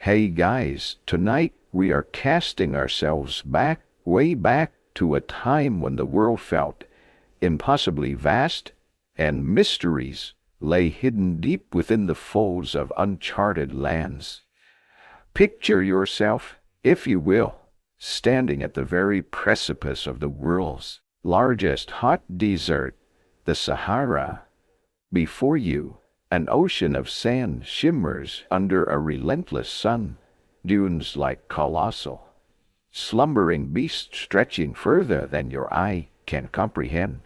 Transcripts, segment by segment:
Hey guys, tonight we are casting ourselves back, way back, to a time when the world felt impossibly vast, and mysteries lay hidden deep within the folds of uncharted lands. Picture yourself, if you will, standing at the very precipice of the world's largest hot desert, the Sahara. Before you, an ocean of sand shimmers under a relentless sun, dunes like colossal, slumbering beasts stretching further than your eye can comprehend.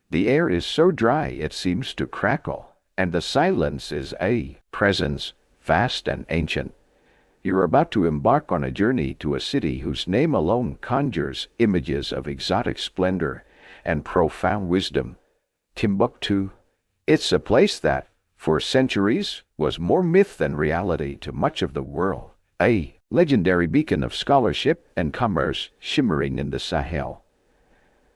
The air is so dry it seems to crackle, and the silence is a presence vast and ancient. You're about to embark on a journey to a city whose name alone conjures images of exotic splendor and profound wisdom. Timbuktu. It's a place that, for centuries, was more myth than reality to much of the world. A legendary beacon of scholarship and commerce shimmering in the Sahel.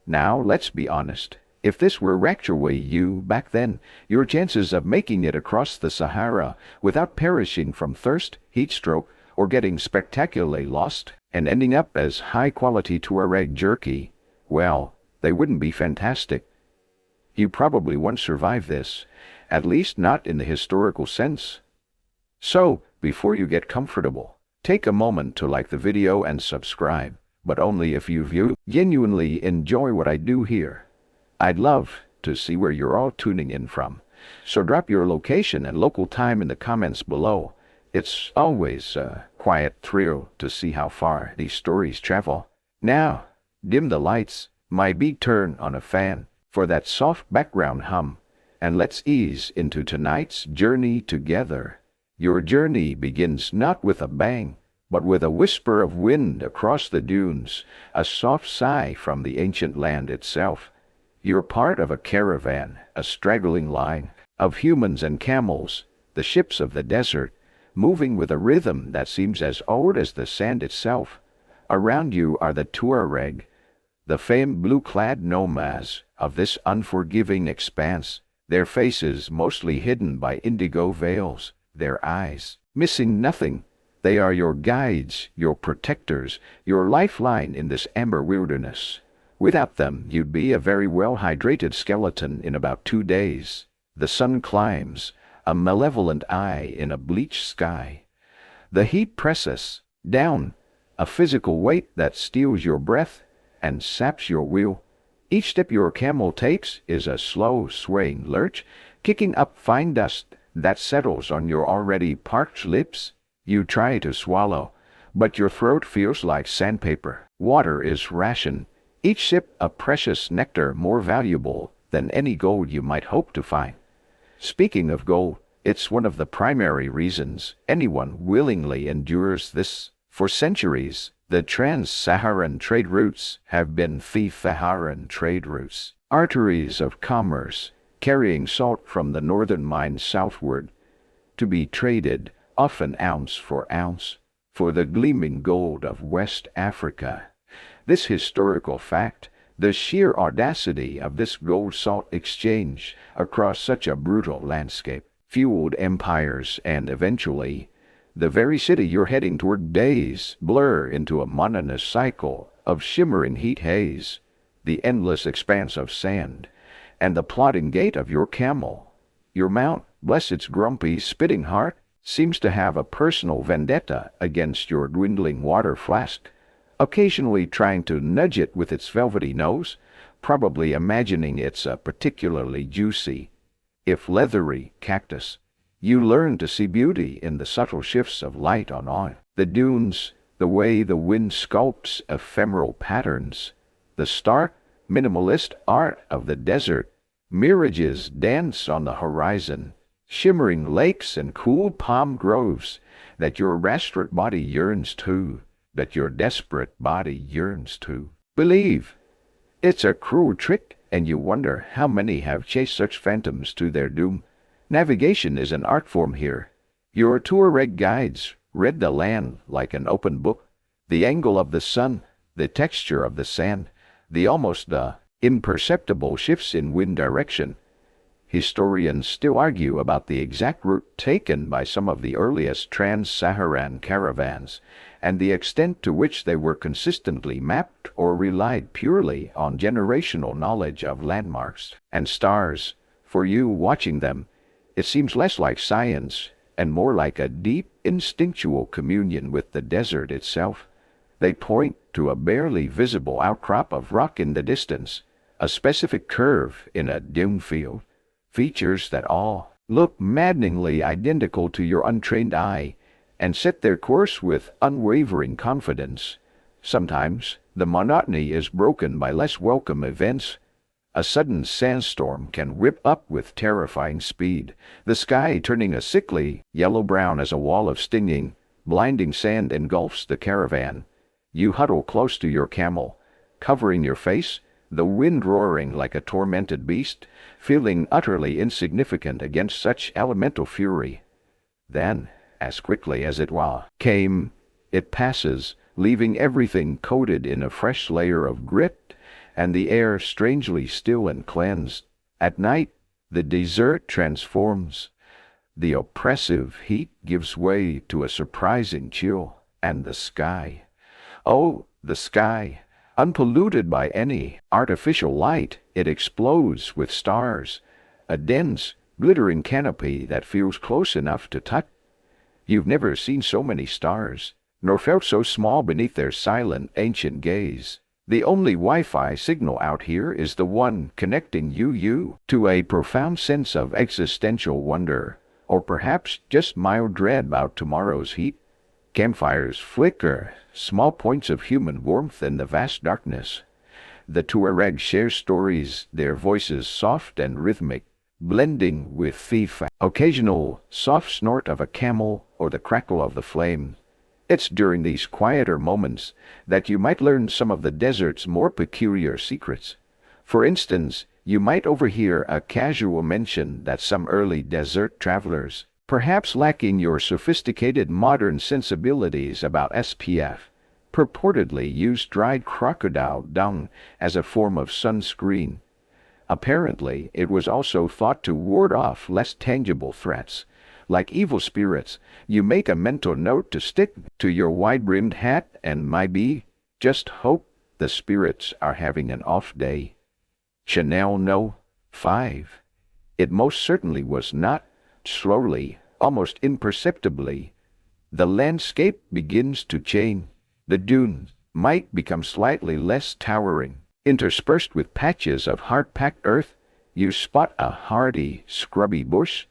Now, let's be honest. If this were actually you back then, your chances of making it across the Sahara without perishing from thirst, heat stroke, or getting spectacularly lost and ending up as high-quality Tuareg jerky, well, they wouldn't be fantastic. You probably won't survive this, at least not in the historical sense. So, before you get comfortable, take a moment to like the video and subscribe, but only if you genuinely enjoy what I do here. I'd love to see where you're all tuning in from, so drop your location and local time in the comments below. It's always a quiet thrill to see how far these stories travel. Now, dim the lights, my beat turn on a fan for that soft background hum, and let's ease into tonight's journey together. Your journey begins not with a bang, but with a whisper of wind across the dunes, a soft sigh from the ancient land itself. You're part of a caravan, a straggling line of humans and camels, the ships of the desert, moving with a rhythm that seems as old as the sand itself. Around you are the Tuareg, the famed blue-clad nomads of this unforgiving expanse, their faces mostly hidden by indigo veils, their eyes missing nothing. They are your guides, your protectors, your lifeline in this amber wilderness. Without them, you'd be a very well-hydrated skeleton in about 2 days. The sun climbs, a malevolent eye in a bleached sky. The heat presses down, a physical weight that steals your breath and saps your will. Each step your camel takes is a slow, swaying lurch, kicking up fine dust that settles on your already parched lips. You try to swallow, but your throat feels like sandpaper. Water is rationed, each sip a precious nectar more valuable than any gold you might hope to find. Speaking of gold, it's one of the primary reasons anyone willingly endures this. For centuries, the trans-Saharan trade routes have been Saharan trade routes, arteries of commerce, carrying salt from the northern mines southward, to be traded, often ounce for ounce, for the gleaming gold of West Africa. This historical fact, the sheer audacity of this gold-salt exchange across such a brutal landscape, fueled empires and eventually, the very city you're heading toward days blur into a monotonous cycle of shimmering heat haze, the endless expanse of sand, and the plodding gait of your camel. Your mount, bless its grumpy, spitting heart, seems to have a personal vendetta against your dwindling water flask, occasionally trying to nudge it with its velvety nose, probably imagining it's a particularly juicy, if leathery, cactus. You learn to see beauty in the subtle shifts of light on oil, the dunes, the way the wind sculpts ephemeral patterns, the stark, minimalist art of the desert. Mirages dance on the horizon, shimmering lakes and cool palm groves that your restaurant body yearns to, that your desperate body yearns to believe. It's a cruel trick, and you wonder how many have chased such phantoms to their doom. Navigation is an art form here. Your Tuareg guides read the land like an open book. The angle of the sun, the texture of the sand, the almost imperceptible shifts in wind direction. Historians still argue about the exact route taken by some of the earliest trans-Saharan caravans and the extent to which they were consistently mapped or relied purely on generational knowledge of landmarks and stars. For you watching them, it seems less like science and more like a deep, instinctual communion with the desert itself. They point to a barely visible outcrop of rock in the distance, a specific curve in a dune field, features that all look maddeningly identical to your untrained eye, and set their course with unwavering confidence. Sometimes the monotony is broken by less welcome events. A sudden sandstorm can whip up with terrifying speed, the sky turning a sickly yellow-brown as a wall of stinging, blinding sand engulfs the caravan. You huddle close to your camel, covering your face, the wind roaring like a tormented beast, feeling utterly insignificant against such elemental fury. Then, as quickly as it came, it passes, leaving everything coated in a fresh layer of grit, and the air strangely still and cleansed. At night, the desert transforms. The oppressive heat gives way to a surprising chill, and the sky. Oh, the sky! Unpolluted by any artificial light, it explodes with stars, a dense, glittering canopy that feels close enough to touch. You've never seen so many stars, nor felt so small beneath their silent, ancient gaze. The only Wi-Fi signal out here is the one connecting you to a profound sense of existential wonder, or perhaps just mild dread about tomorrow's heat. Campfires flicker, small points of human warmth in the vast darkness. The Tuareg share stories, their voices soft and rhythmic, blending with the occasional soft snort of a camel or the crackle of the flame. It's during these quieter moments that you might learn some of the desert's more peculiar secrets. For instance, you might overhear a casual mention that some early desert travelers, perhaps lacking your sophisticated modern sensibilities about SPF, purportedly used dried crocodile dung as a form of sunscreen. Apparently, it was also thought to ward off less tangible threats. Like evil spirits, you make a mental note to stick to your wide-brimmed hat and maybe just hope the spirits are having an off day. Chanel No. 5. It most certainly was not. Slowly, almost imperceptibly, the landscape begins to change. The dunes might become slightly less towering. Interspersed with patches of hard-packed earth, you spot a hardy, scrubby bush,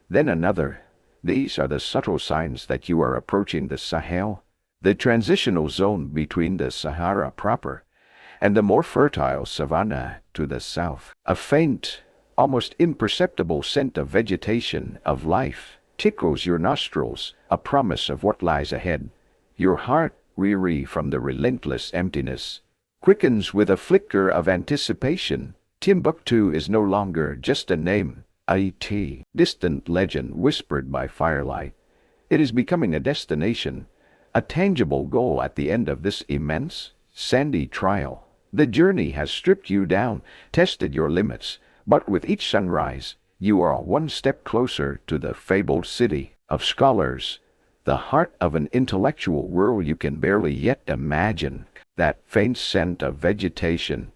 then another. These are the subtle signs that you are approaching the Sahel, the transitional zone between the Sahara proper and the more fertile savanna to the south. A faint, almost imperceptible scent of vegetation, of life, tickles your nostrils, a promise of what lies ahead. Your heart, weary from the relentless emptiness, quickens with a flicker of anticipation. Timbuktu is no longer just a name, a distant legend whispered by firelight. It is becoming a destination, a tangible goal at the end of this immense, sandy trial. The journey has stripped you down, tested your limits, but with each sunrise, you are one step closer to the fabled city of scholars, the heart of an intellectual world you can barely yet imagine. That faint scent of vegetation,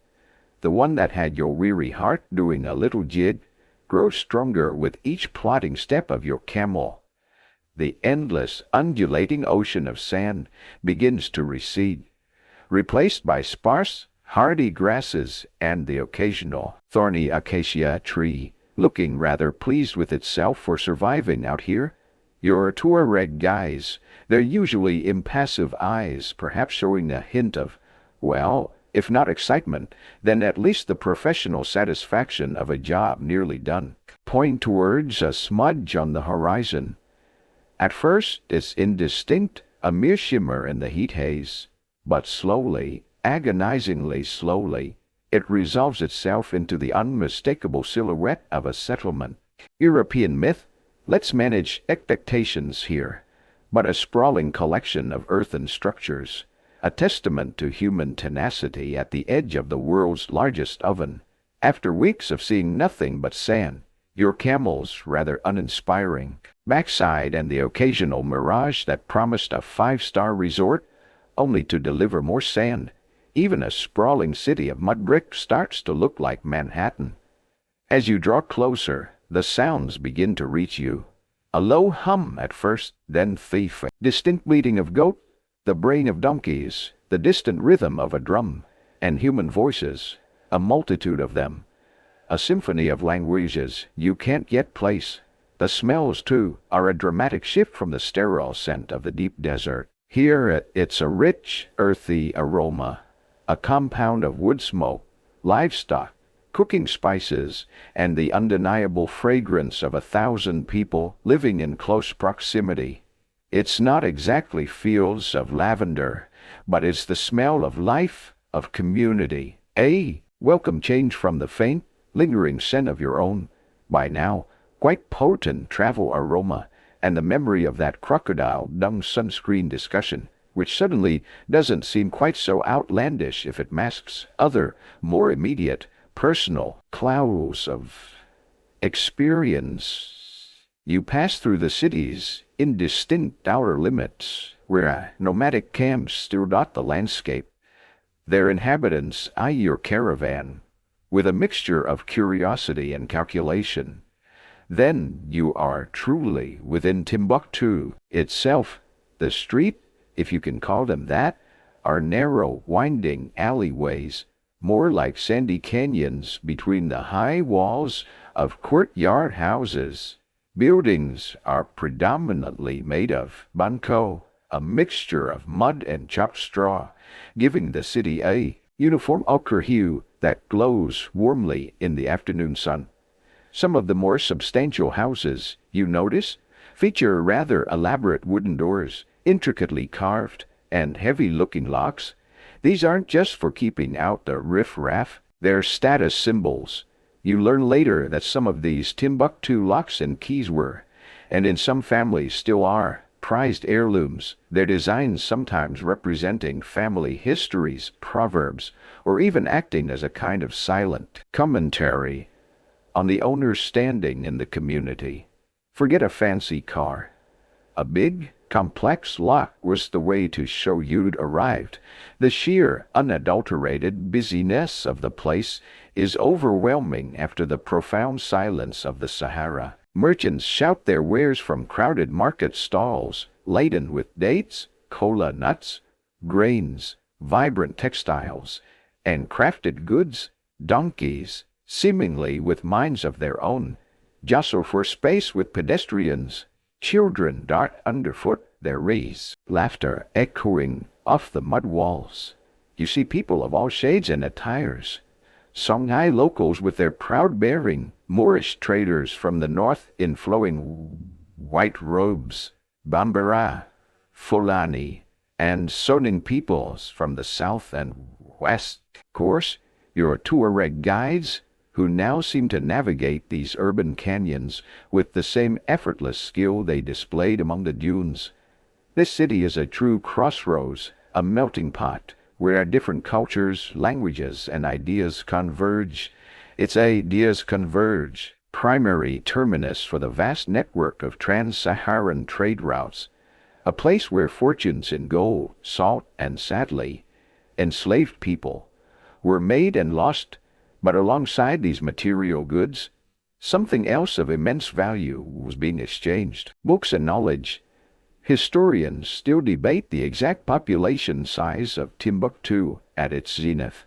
the one that had your weary heart doing a little jig, grows stronger with each plodding step of your camel. The endless, undulating ocean of sand begins to recede, replaced by sparse, hardy grasses and the occasional thorny acacia tree, looking rather pleased with itself for surviving out here. Your Tuareg guys, their usually impassive eyes perhaps showing a hint of, well, if not excitement, then at least the professional satisfaction of a job nearly done, point towards a smudge on the horizon. At first it's indistinct, a mere shimmer in the heat haze, but slowly, agonizingly slowly, it resolves itself into the unmistakable silhouette of a settlement. European myth, let's manage expectations here, but a sprawling collection of earthen structures, a testament to human tenacity at the edge of the world's largest oven. After weeks of seeing nothing but sand, Your camel's rather uninspiring backside and the occasional mirage that promised a five-star resort, only to deliver more sand. Even a sprawling city of mud brick starts to look like Manhattan. As you draw closer, the sounds begin to reach you. A low hum at first, then thief, distinct bleating of goat, the braying of donkeys, the distant rhythm of a drum, and human voices, a multitude of them. A symphony of languages you can't yet place. The smells, too, are a dramatic shift from the sterile scent of the deep desert. Here it's a rich, earthy aroma, a compound of wood smoke, livestock, cooking spices, and the undeniable fragrance of 1,000 people living in close proximity. It's not exactly fields of lavender, but it's the smell of life, of community. A welcome change from the faint, lingering scent of your own, by now, quite potent travel aroma, and the memory of that crocodile dung sunscreen discussion, which suddenly doesn't seem quite so outlandish if it masks other, more immediate, personal clouds of experience. You pass through the city's indistinct outer limits, where nomadic camps still dot the landscape. Their inhabitants eye your caravan with a mixture of curiosity and calculation. Then you are truly within Timbuktu itself. The street, if you can call them that, are narrow, winding alleyways, more like sandy canyons between the high walls of courtyard houses. Buildings are predominantly made of banko, a mixture of mud and chopped straw, giving the city a uniform ochre hue that glows warmly in the afternoon sun. Some of the more substantial houses, you notice, feature rather elaborate wooden doors, intricately carved, and heavy-looking locks. These aren't just for keeping out the riff-raff, they're status symbols. You learn later that some of these Timbuktu locks and keys were, and in some families still are, prized heirlooms, their designs sometimes representing family histories, proverbs, or even acting as a kind of silent commentary on the owner's standing in the community. Forget a fancy car. A big, complex lock was the way to show you'd arrived. The sheer, unadulterated busyness of the place is overwhelming after the profound silence of the Sahara. Merchants shout their wares from crowded market stalls, laden with dates, cola nuts, grains, vibrant textiles, and crafted goods. Donkeys, seemingly with minds of their own, jostle for space with pedestrians. Children dart underfoot, their rays, laughter echoing off the mud walls. You see people of all shades and attires. Songhai locals with their proud bearing, Moorish traders from the north in flowing white robes, Bambara, Fulani, and Soning peoples from the south and west. Of course, your Tuareg guides, who now seem to navigate these urban canyons with the same effortless skill they displayed among the dunes. This city is a true crossroads, a melting pot, where different cultures, languages, and ideas converge. Its ideas converge, primary terminus for the vast network of trans-Saharan trade routes, a place where fortunes in gold, salt, and sadly, enslaved people were made and lost. But alongside these material goods, something else of immense value was being exchanged. Books and knowledge. Historians still debate the exact population size of Timbuktu at its zenith,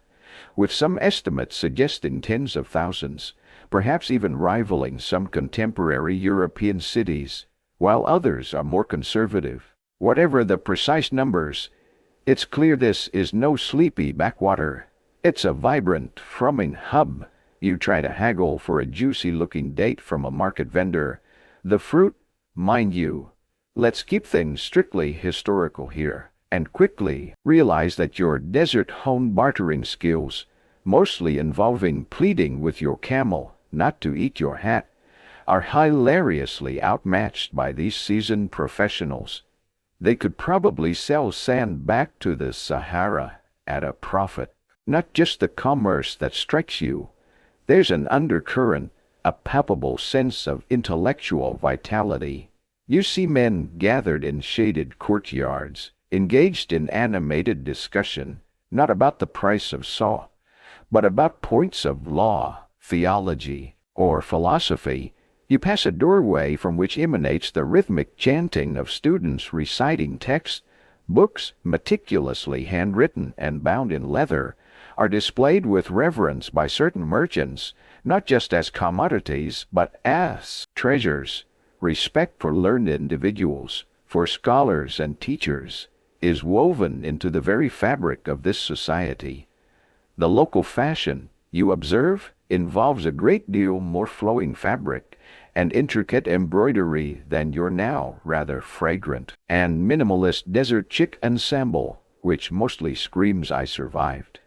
with some estimates suggesting tens of thousands, perhaps even rivaling some contemporary European cities, while others are more conservative. Whatever the precise numbers, it's clear this is no sleepy backwater. It's a vibrant, thrumming hub. You try to haggle for a juicy-looking date from a market vendor. The fruit, mind you. Let's keep things strictly historical here, and quickly realize that your desert-honed bartering skills, mostly involving pleading with your camel not to eat your hat, are hilariously outmatched by these seasoned professionals. They could probably sell sand back to the Sahara at a profit. Not just the commerce that strikes you. There's an undercurrent, a palpable sense of intellectual vitality. You see men gathered in shaded courtyards, engaged in animated discussion, not about the price of salt, but about points of law, theology, or philosophy. You pass a doorway from which emanates the rhythmic chanting of students reciting texts. Books, meticulously handwritten and bound in leather, are displayed with reverence by certain merchants, not just as commodities, but as treasures. Respect for learned individuals, for scholars and teachers, is woven into the very fabric of this society. The local fashion, you observe, involves a great deal more flowing fabric and intricate embroidery than your now rather fragrant and minimalist desert chic ensemble, which mostly screams "I survived."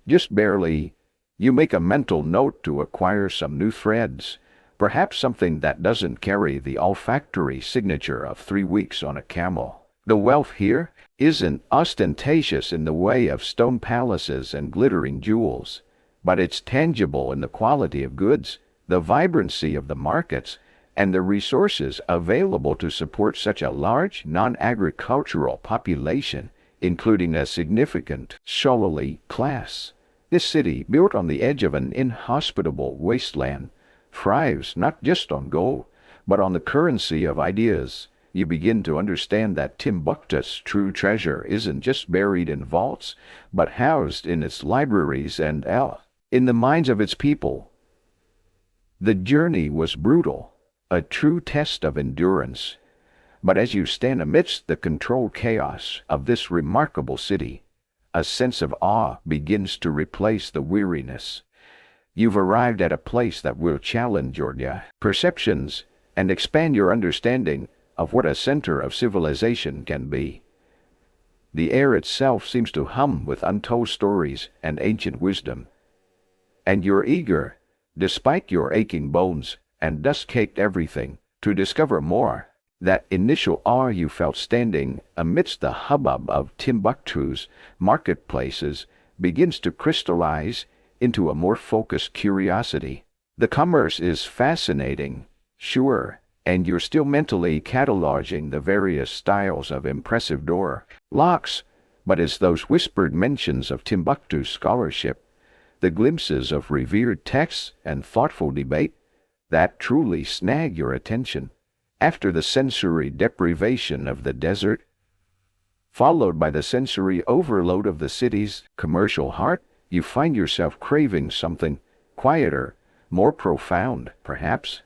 Just barely. You make a mental note to acquire some new threads, perhaps something that doesn't carry the olfactory signature of 3 weeks on a camel. The wealth here isn't ostentatious in the way of stone palaces and glittering jewels, but it's tangible in the quality of goods, the vibrancy of the markets, and the resources available to support such a large non-agricultural population, including a significant scholarly class. This city, built on the edge of an inhospitable wasteland, thrives not just on gold, but on the currency of ideas. You begin to understand that Timbuktu's true treasure isn't just buried in vaults, but housed in its libraries and in the minds of its people. The journey was brutal, a true test of endurance. But as you stand amidst the controlled chaos of this remarkable city, a sense of awe begins to replace the weariness. You've arrived at a place that will challenge your perceptions and expand your understanding of what a center of civilization can be. The air itself seems to hum with untold stories and ancient wisdom. And you're eager, despite your aching bones and dust-caked everything, to discover more. That initial awe you felt standing amidst the hubbub of Timbuktu's marketplaces begins to crystallize into a more focused curiosity. The commerce is fascinating, sure, and you're still mentally cataloging the various styles of impressive door locks, but it's those whispered mentions of Timbuktu scholarship, the glimpses of revered texts and thoughtful debate, that truly snag your attention. After the sensory deprivation of the desert, followed by the sensory overload of the city's commercial heart, you find yourself craving something quieter, more profound, perhaps.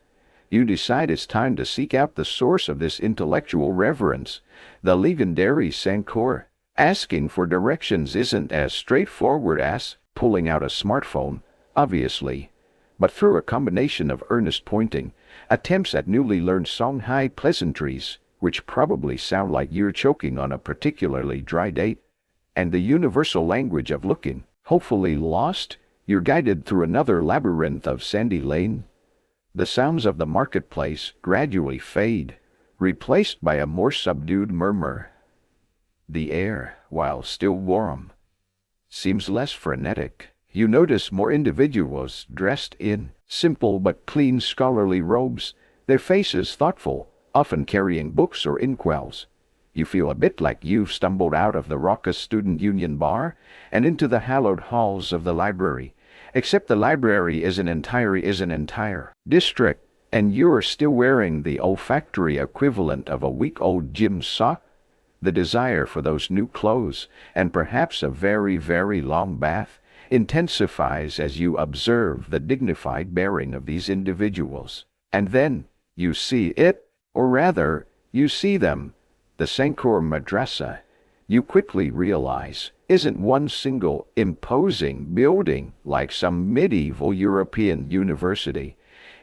You decide it's time to seek out the source of this intellectual reverence, the legendary Sankor. Asking for directions isn't as straightforward as pulling out a smartphone, obviously, but through a combination of earnest pointing, attempts at newly learned Songhai pleasantries, which probably sound like you're choking on a particularly dry date, and the universal language of looking, hopefully lost, you're guided through another labyrinth of sandy lane. The sounds of the marketplace gradually fade, replaced by a more subdued murmur. The air, while still warm, seems less frenetic. You notice more individuals dressed in simple but clean scholarly robes, their faces thoughtful, often carrying books or inkwells. You feel a bit like you've stumbled out of the raucous student union bar and into the hallowed halls of the library, except the library is an entire district, and you're still wearing the olfactory equivalent of a week-old gym sock. The desire for those new clothes, and perhaps a very, very long bath, intensifies as you observe the dignified bearing of these individuals. And then you see it, or rather, you see them. The Sankor Madrasa, you quickly realize, isn't one single imposing building like some medieval European university.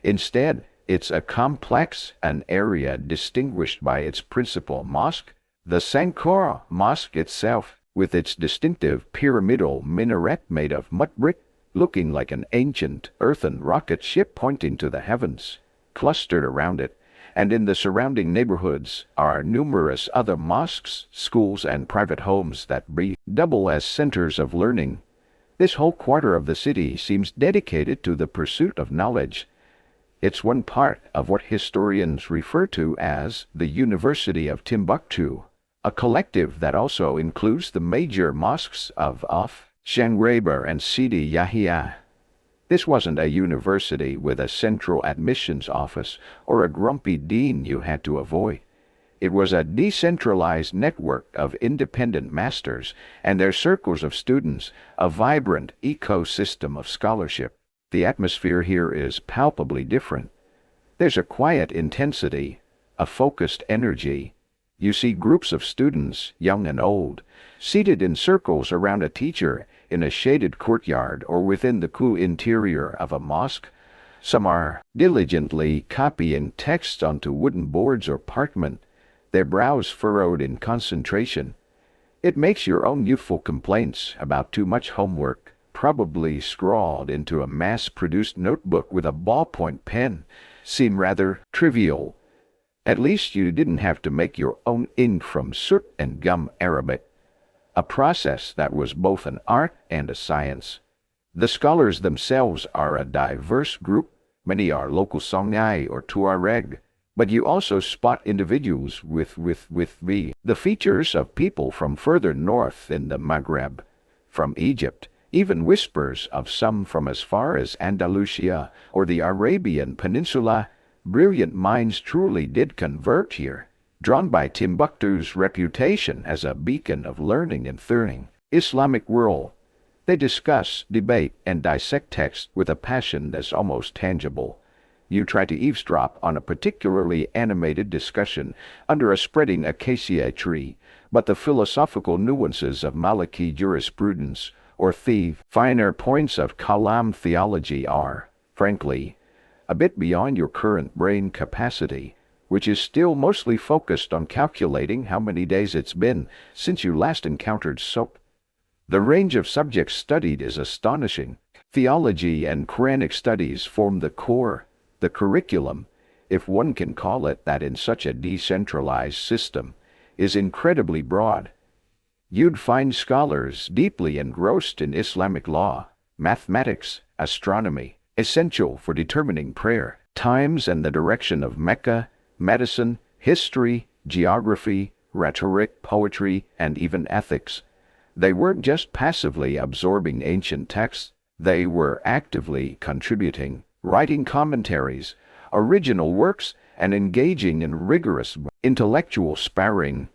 Instead, it's a complex, an area distinguished by its principal mosque, the Sankor Mosque itself, with its distinctive pyramidal minaret made of mud brick, looking like an ancient earthen rocket ship pointing to the heavens. Clustered around it, and in the surrounding neighborhoods, are numerous other mosques, schools, and private homes that double as centers of learning. This whole quarter of the city seems dedicated to the pursuit of knowledge. It's one part of what historians refer to as the University of Timbuktu, a collective that also includes the major mosques of Af, Shangreber, and Sidi Yahya. This wasn't a university with a central admissions office or a grumpy dean you had to avoid. It was a decentralized network of independent masters and their circles of students, a vibrant ecosystem of scholarship. The atmosphere here is palpably different. There's a quiet intensity, a focused energy. You see groups of students, young and old, seated in circles around a teacher in a shaded courtyard or within the cool interior of a mosque. Some are diligently copying text onto wooden boards or parchment, their brows furrowed in concentration. It makes your own youthful complaints about too much homework, probably scrawled into a mass-produced notebook with a ballpoint pen, seem rather trivial. At least you didn't have to make your own ink from soot and gum Arabic, a process that was both an art and a science. The scholars themselves are a diverse group. Many are local Songhai or Tuareg, but you also spot individuals with the features of people from further north in the Maghreb, from Egypt, even whispers of some from as far as Andalusia or the Arabian Peninsula. Brilliant minds truly did converge here, drawn by Timbuktu's reputation as a beacon of learning and learning. Islamic world. They discuss, debate, and dissect text with a passion that's almost tangible. You try to eavesdrop on a particularly animated discussion under a spreading acacia tree, but the philosophical nuances of Maliki jurisprudence or the finer points of Kalam theology are, frankly, a bit beyond your current brain capacity, which is still mostly focused on calculating how many days it's been since you last encountered soap. The range of subjects studied is astonishing. Theology and Quranic studies form the core, the curriculum, if one can call it that in such a decentralized system, is incredibly broad. You'd find scholars deeply engrossed in Islamic law, mathematics, astronomy, essential for determining prayer, times and the direction of Mecca, medicine, history, geography, rhetoric, poetry, and even ethics. They weren't just passively absorbing ancient texts, they were actively contributing, writing commentaries, original works, and engaging in rigorous intellectual sparring.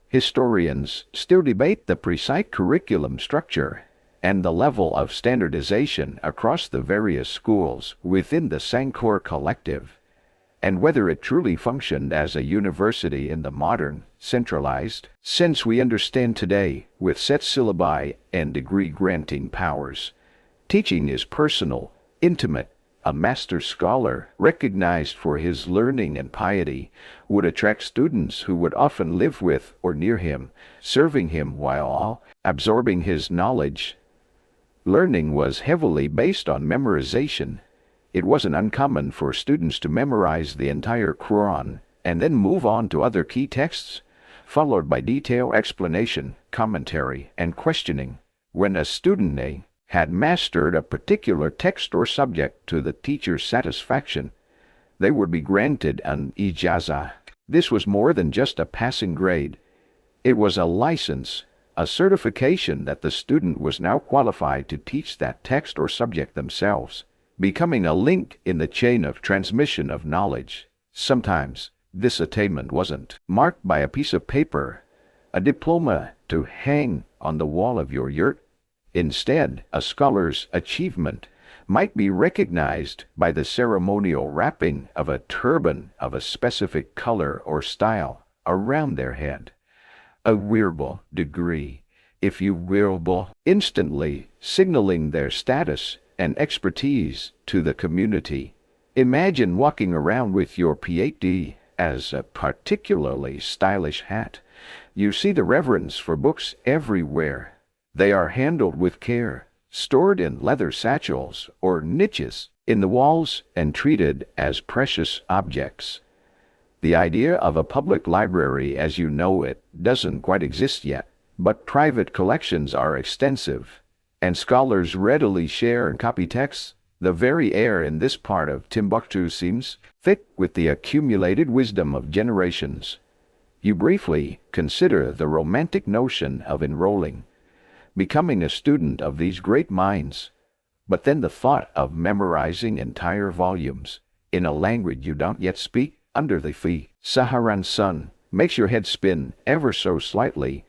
Historians still debate the precise curriculum structure and the level of standardization across the various schools within the Sankor collective, and whether it truly functioned as a university in the modern, centralized sense we understand today with set syllabi and degree-granting powers. Teaching is personal, intimate. A master scholar, recognized for his learning and piety, would attract students who would often live with or near him, serving him while absorbing his knowledge. Learning was heavily based on memorization. It wasn't uncommon for students to memorize the entire Quran and then move on to other key texts, followed by detailed explanation, commentary, and questioning. When a student had mastered a particular text or subject to the teacher's satisfaction, they would be granted an ijazah. This was more than just a passing grade. It was a license, a certification that the student was now qualified to teach that text or subject themselves, becoming a link in the chain of transmission of knowledge. Sometimes this attainment wasn't marked by a piece of paper, a diploma to hang on the wall of your yurt. Instead, a scholar's achievement might be recognized by the ceremonial wrapping of a turban of a specific color or style around their head. A wearable degree, if you will, instantly signaling their status and expertise to the community. Imagine walking around with your PhD as a particularly stylish hat. You see the reverence for books everywhere. They are handled with care, stored in leather satchels or niches in the walls and treated as precious objects. The idea of a public library as you know it doesn't quite exist yet, but private collections are extensive, and scholars readily share and copy texts. The very air in this part of Timbuktu seems thick with the accumulated wisdom of generations. You briefly consider the romantic notion of enrolling, becoming a student of these great minds, but then the thought of memorizing entire volumes in a language you don't yet speak under the Saharan sun makes your head spin ever so slightly.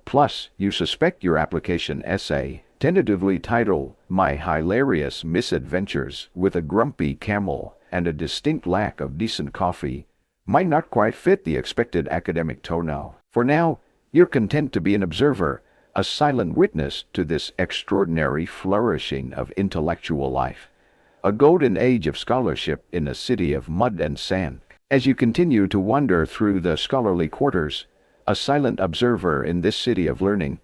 Plus, you suspect your application essay, tentatively titled My Hilarious Misadventures with a Grumpy Camel and a Distinct Lack of Decent Coffee, might not quite fit the expected academic tonal. For now, you're content to be an observer, a silent witness to this extraordinary flourishing of intellectual life, a golden age of scholarship in a city of mud and sand. As you continue to wander through the scholarly quarters, a silent observer in this city of learning,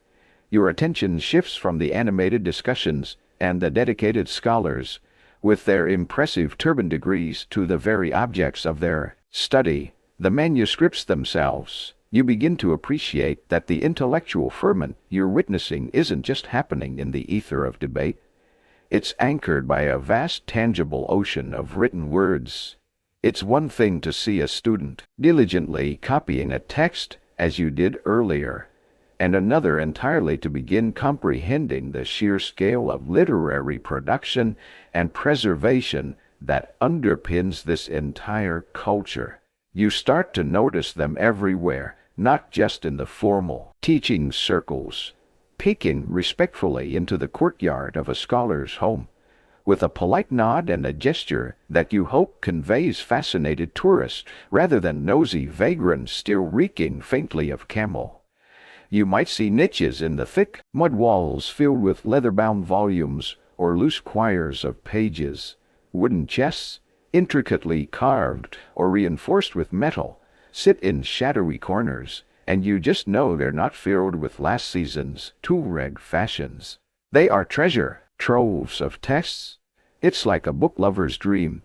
your attention shifts from the animated discussions and the dedicated scholars with their impressive turban degrees to the very objects of their study, the manuscripts themselves. You begin to appreciate that the intellectual ferment you're witnessing isn't just happening in the ether of debate. It's anchored by a vast tangible ocean of written words. It's one thing to see a student diligently copying a text as you did earlier, and another entirely to begin comprehending the sheer scale of literary production and preservation that underpins this entire culture. You start to notice them everywhere, not just in the formal teaching circles. Peeking respectfully into the courtyard of a scholar's home, with a polite nod and a gesture that you hope conveys fascinated tourists rather than nosy vagrants still reeking faintly of camel. You might see niches in the thick mud walls filled with leather-bound volumes or loose quires of pages. Wooden chests, intricately carved or reinforced with metal, sit in shadowy corners, and you just know they're not filled with last season's Tuareg fashions. They are treasure troves of texts. It's like a book lover's dream.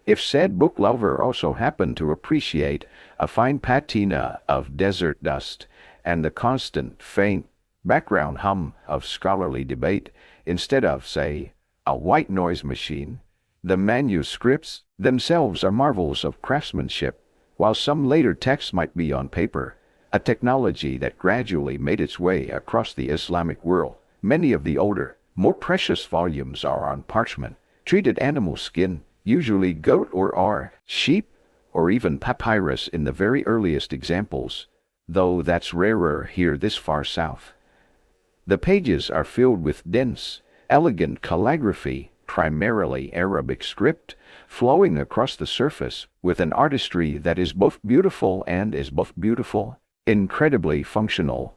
If said book lover also happened to appreciate a fine patina of desert dust and the constant, faint background hum of scholarly debate instead of, say, a white noise machine, the manuscripts themselves are marvels of craftsmanship, while some later texts might be on paper, a technology that gradually made its way across the Islamic world. Many of the older, more precious volumes are on parchment, treated animal skin, usually goat or sheep, or even papyrus in the very earliest examples, though that's rarer here this far south. The pages are filled with dense, elegant calligraphy, primarily Arabic script, flowing across the surface with an artistry that is both beautiful and incredibly functional.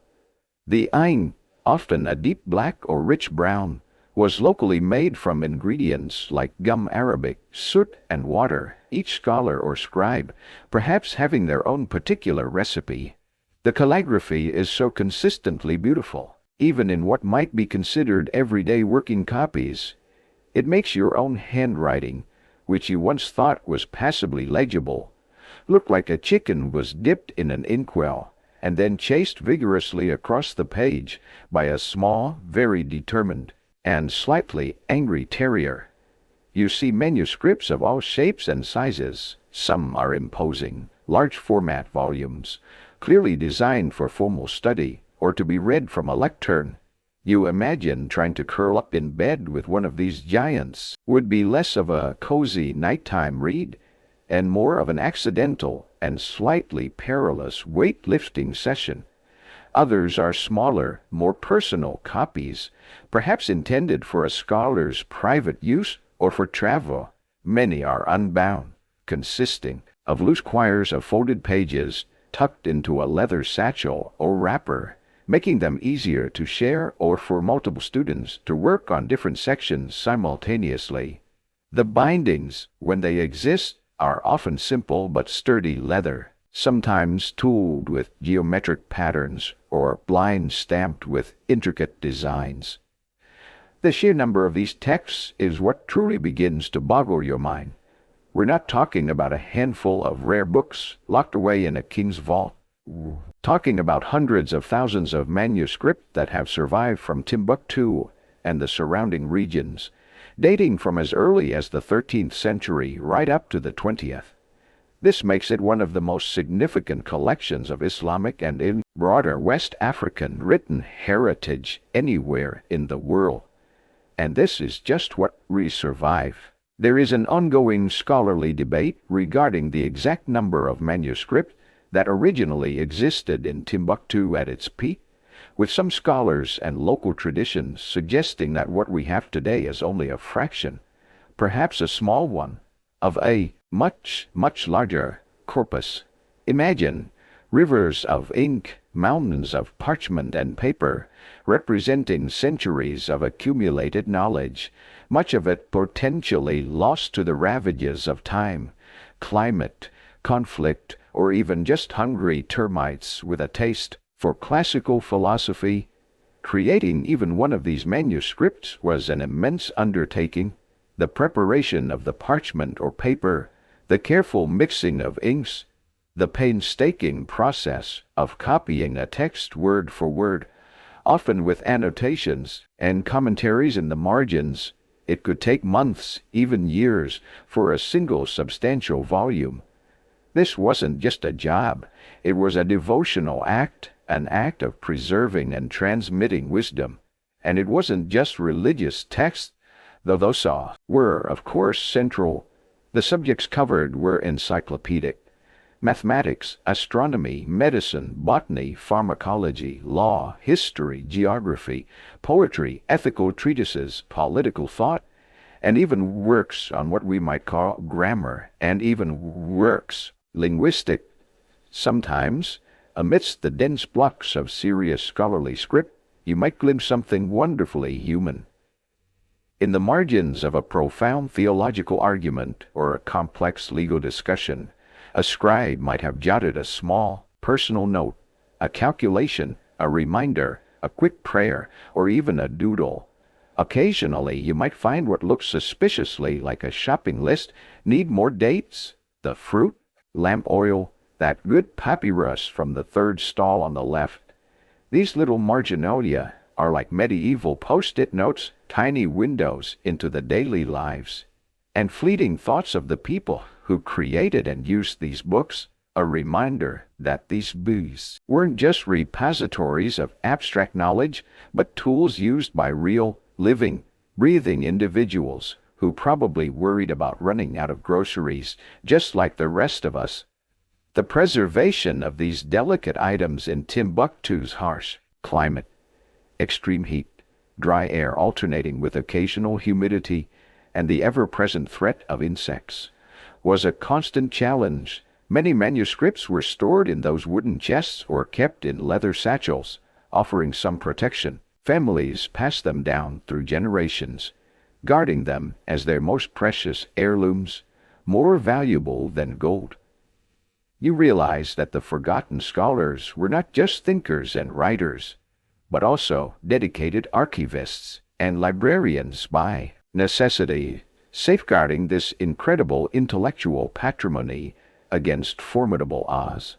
The ayn, often a deep black or rich brown, was locally made from ingredients like gum arabic, soot, and water, each scholar or scribe perhaps having their own particular recipe. The calligraphy is so consistently beautiful, even in what might be considered everyday working copies. It makes your own handwriting, which you once thought was passably legible, look like a chicken was dipped in an inkwell and then chased vigorously across the page by a small, very determined, and slightly angry terrier. You see manuscripts of all shapes and sizes. Some are imposing, large format volumes, clearly designed for formal study or to be read from a lectern. You imagine trying to curl up in bed with one of these giants would be less of a cozy nighttime read and more of an accidental and slightly perilous weightlifting session. Others are smaller, more personal copies, perhaps intended for a scholar's private use or for travel. Many are unbound, consisting of loose quires of folded pages tucked into a leather satchel or wrapper, making them easier to share or for multiple students to work on different sections simultaneously. The bindings, when they exist, are often simple but sturdy leather, sometimes tooled with geometric patterns or blind stamped with intricate designs. The sheer number of these texts is what truly begins to boggle your mind. We're not talking about a handful of rare books locked away in a king's vault. Talking about hundreds of thousands of manuscripts that have survived from Timbuktu and the surrounding regions, dating from as early as the 13th century right up to the 20th. This makes it one of the most significant collections of Islamic and in broader West African written heritage anywhere in the world. And this is just what we survive. There is an ongoing scholarly debate regarding the exact number of manuscripts that originally existed in Timbuktu at its peak, with some scholars and local traditions suggesting that what we have today is only a fraction, perhaps a small one, of a much, much larger corpus. Imagine rivers of ink, mountains of parchment and paper, representing centuries of accumulated knowledge, much of it potentially lost to the ravages of time, climate, conflict, or even just hungry termites with a taste for classical philosophy. Creating even one of these manuscripts was an immense undertaking. The preparation of the parchment or paper, the careful mixing of inks, the painstaking process of copying a text word for word, often with annotations and commentaries in the margins. It could take months, even years, for a single substantial volume. This wasn't just a job, it was a devotional act, an act of preserving and transmitting wisdom. And it wasn't just religious texts, though those were, of course, central. The subjects covered were encyclopedic. Mathematics, astronomy, medicine, botany, pharmacology, law, history, geography, poetry, ethical treatises, political thought, and even works on what we might call grammar, and even works linguistic. Sometimes, amidst the dense blocks of serious scholarly script, you might glimpse something wonderfully human. In the margins of a profound theological argument or a complex legal discussion, a scribe might have jotted a small, personal note, a calculation, a reminder, a quick prayer, or even a doodle. Occasionally, you might find what looks suspiciously like a shopping list. Need more dates? The fruit? Lamp oil? That good papyrus from the third stall on the left? These little marginalia are like medieval post-it notes, tiny windows into the daily lives and fleeting thoughts of the people who created and used these books, a reminder that these books weren't just repositories of abstract knowledge, but tools used by real, living, breathing individuals who probably worried about running out of groceries just like the rest of us. The preservation of these delicate items in Timbuktu's harsh climate, extreme heat, dry air alternating with occasional humidity, and the ever-present threat of insects, was a constant challenge. Many manuscripts were stored in those wooden chests or kept in leather satchels, offering some protection. Families passed them down through generations, guarding them as their most precious heirlooms, more valuable than gold. You realize that the forgotten scholars were not just thinkers and writers, but also dedicated archivists and librarians by necessity, safeguarding this incredible intellectual patrimony against formidable odds.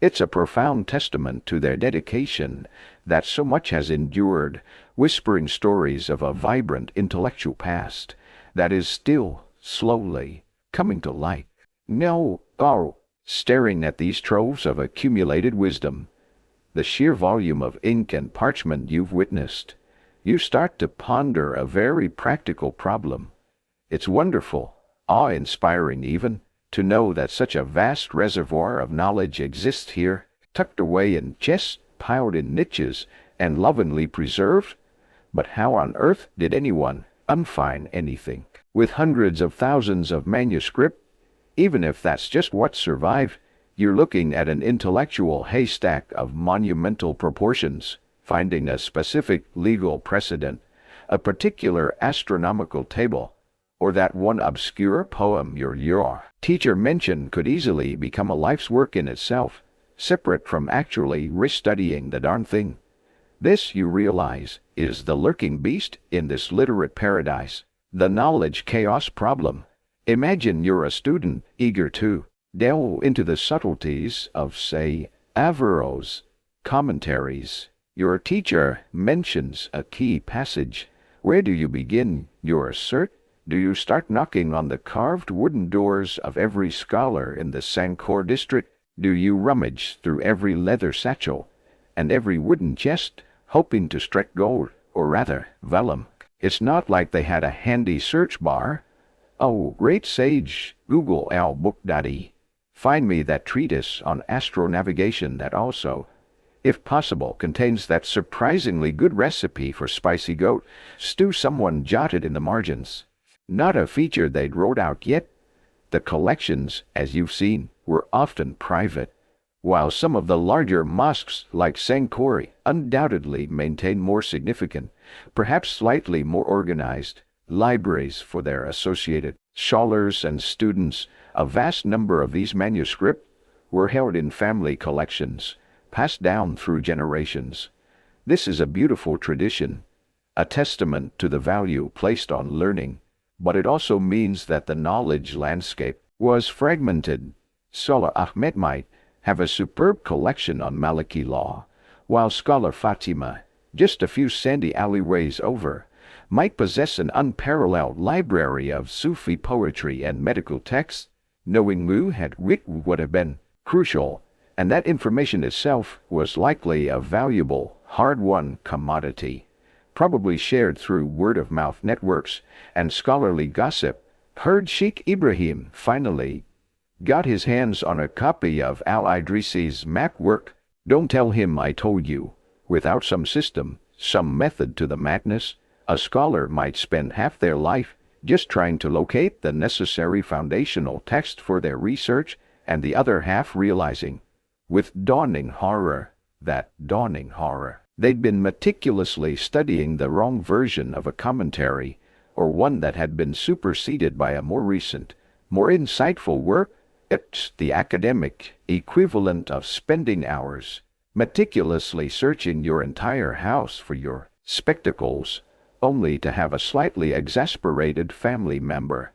It's a profound testament to their dedication that so much has endured, whispering stories of a vibrant intellectual past that is still slowly coming to light. Staring at these troves of accumulated wisdom, the sheer volume of ink and parchment you've witnessed, you start to ponder a very practical problem. It's wonderful, awe-inspiring even, to know that such a vast reservoir of knowledge exists here, tucked away in chests, piled in niches, and lovingly preserved. But how on earth did anyone unfind anything? With hundreds of thousands of manuscripts, even if that's just what survived, you're looking at an intellectual haystack of monumental proportions. Finding a specific legal precedent, a particular astronomical table, or that one obscure poem your teacher mentioned could easily become a life's work in itself, separate from actually restudying the darn thing. This, you realize, is the lurking beast in this literate paradise, the knowledge chaos problem. Imagine you're a student eager to delve into the subtleties of, say, Averroes' commentaries. Your teacher mentions a key passage Where do you begin your search? Do you start knocking on the carved wooden doors of every scholar in the Sankor district? Do you rummage through every leather satchel and every wooden chest, hoping to strike gold, or rather, vellum? It's not like they had a handy search bar. Oh, great sage, Google Al Book Daddy. Find me that treatise on astronavigation that also, if possible, contains that surprisingly good recipe for spicy goat stew someone jotted in the margins. Not a feature they'd wrote out yet. The collections, as you've seen, were often private, while some of the larger mosques like Sankori undoubtedly maintain more significant, perhaps slightly more organized, libraries for their associated scholars and students. A vast number of these manuscripts were held in family collections, passed down through generations. This is a beautiful tradition, a testament to the value placed on learning, but it also means that the knowledge landscape was fragmented. Scholar Ahmed might have a superb collection on Maliki law, while Scholar Fatima, just a few sandy alleyways over, might possess an unparalleled library of Sufi poetry and medical texts. Knowing who had written would have been crucial, and that information itself was likely a valuable, hard-won commodity, probably shared through word-of-mouth networks and scholarly gossip. Heard Sheikh Ibrahim finally got his hands on a copy of Al-Idrisi's map work. Don't tell him I told you. Without some system, some method to the madness, a scholar might spend half their life just trying to locate the necessary foundational text for their research, and the other half realizing, with dawning horror, they'd been meticulously studying the wrong version of a commentary, or one that had been superseded by a more recent, more insightful work. It's the academic equivalent of spending hours meticulously searching your entire house for your spectacles, only to have a slightly exasperated family member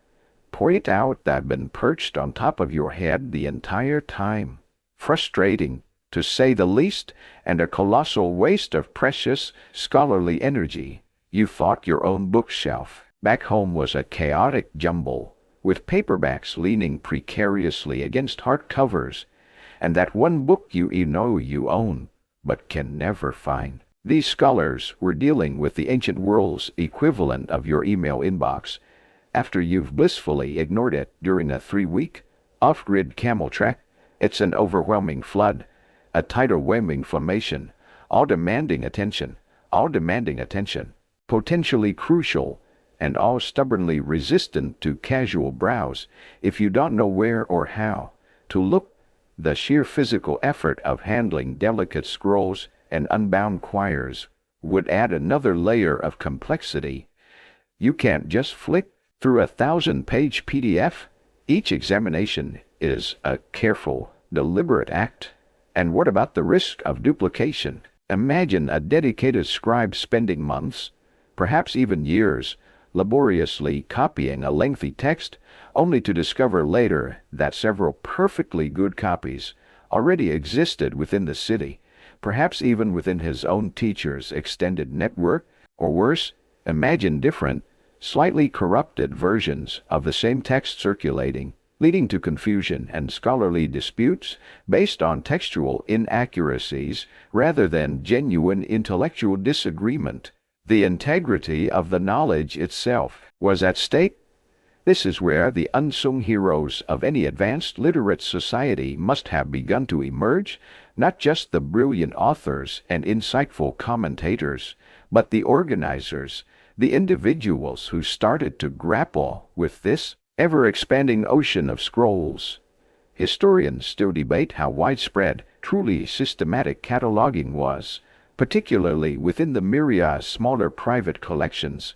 point out that been perched on top of your head the entire time. Frustrating, to say the least, and a colossal waste of precious scholarly energy. You thought your own bookshelf back home was a chaotic jumble, with paperbacks leaning precariously against hardcovers, and that one book you know you own, but can never find. These scholars were dealing with the ancient world's equivalent of your email inbox, after you've blissfully ignored it during a 3-week, off-grid camel trek. It's an overwhelming flood, a tidal wave inflammation, all demanding attention, potentially crucial, and all stubbornly resistant to casual browse if you don't know where or how to look. The sheer physical effort of handling delicate scrolls and unbound quires would add another layer of complexity. You can't just flick through a 1,000-page PDF. Each examination is a careful, deliberate act. And what about the risk of duplication? Imagine a dedicated scribe spending months, perhaps even years, laboriously copying a lengthy text, only to discover later that several perfectly good copies already existed within the city, perhaps even within his own teacher's extended network, or worse, imagine different, slightly corrupted versions of the same text circulating, leading to confusion and scholarly disputes based on textual inaccuracies rather than genuine intellectual disagreement. The integrity of the knowledge itself was at stake. This is where the unsung heroes of any advanced literate society must have begun to emerge, not just the brilliant authors and insightful commentators, but the organizers, the individuals who started to grapple with this ever-expanding ocean of scrolls. Historians still debate how widespread, truly systematic cataloging was, particularly within the myriad smaller private collections,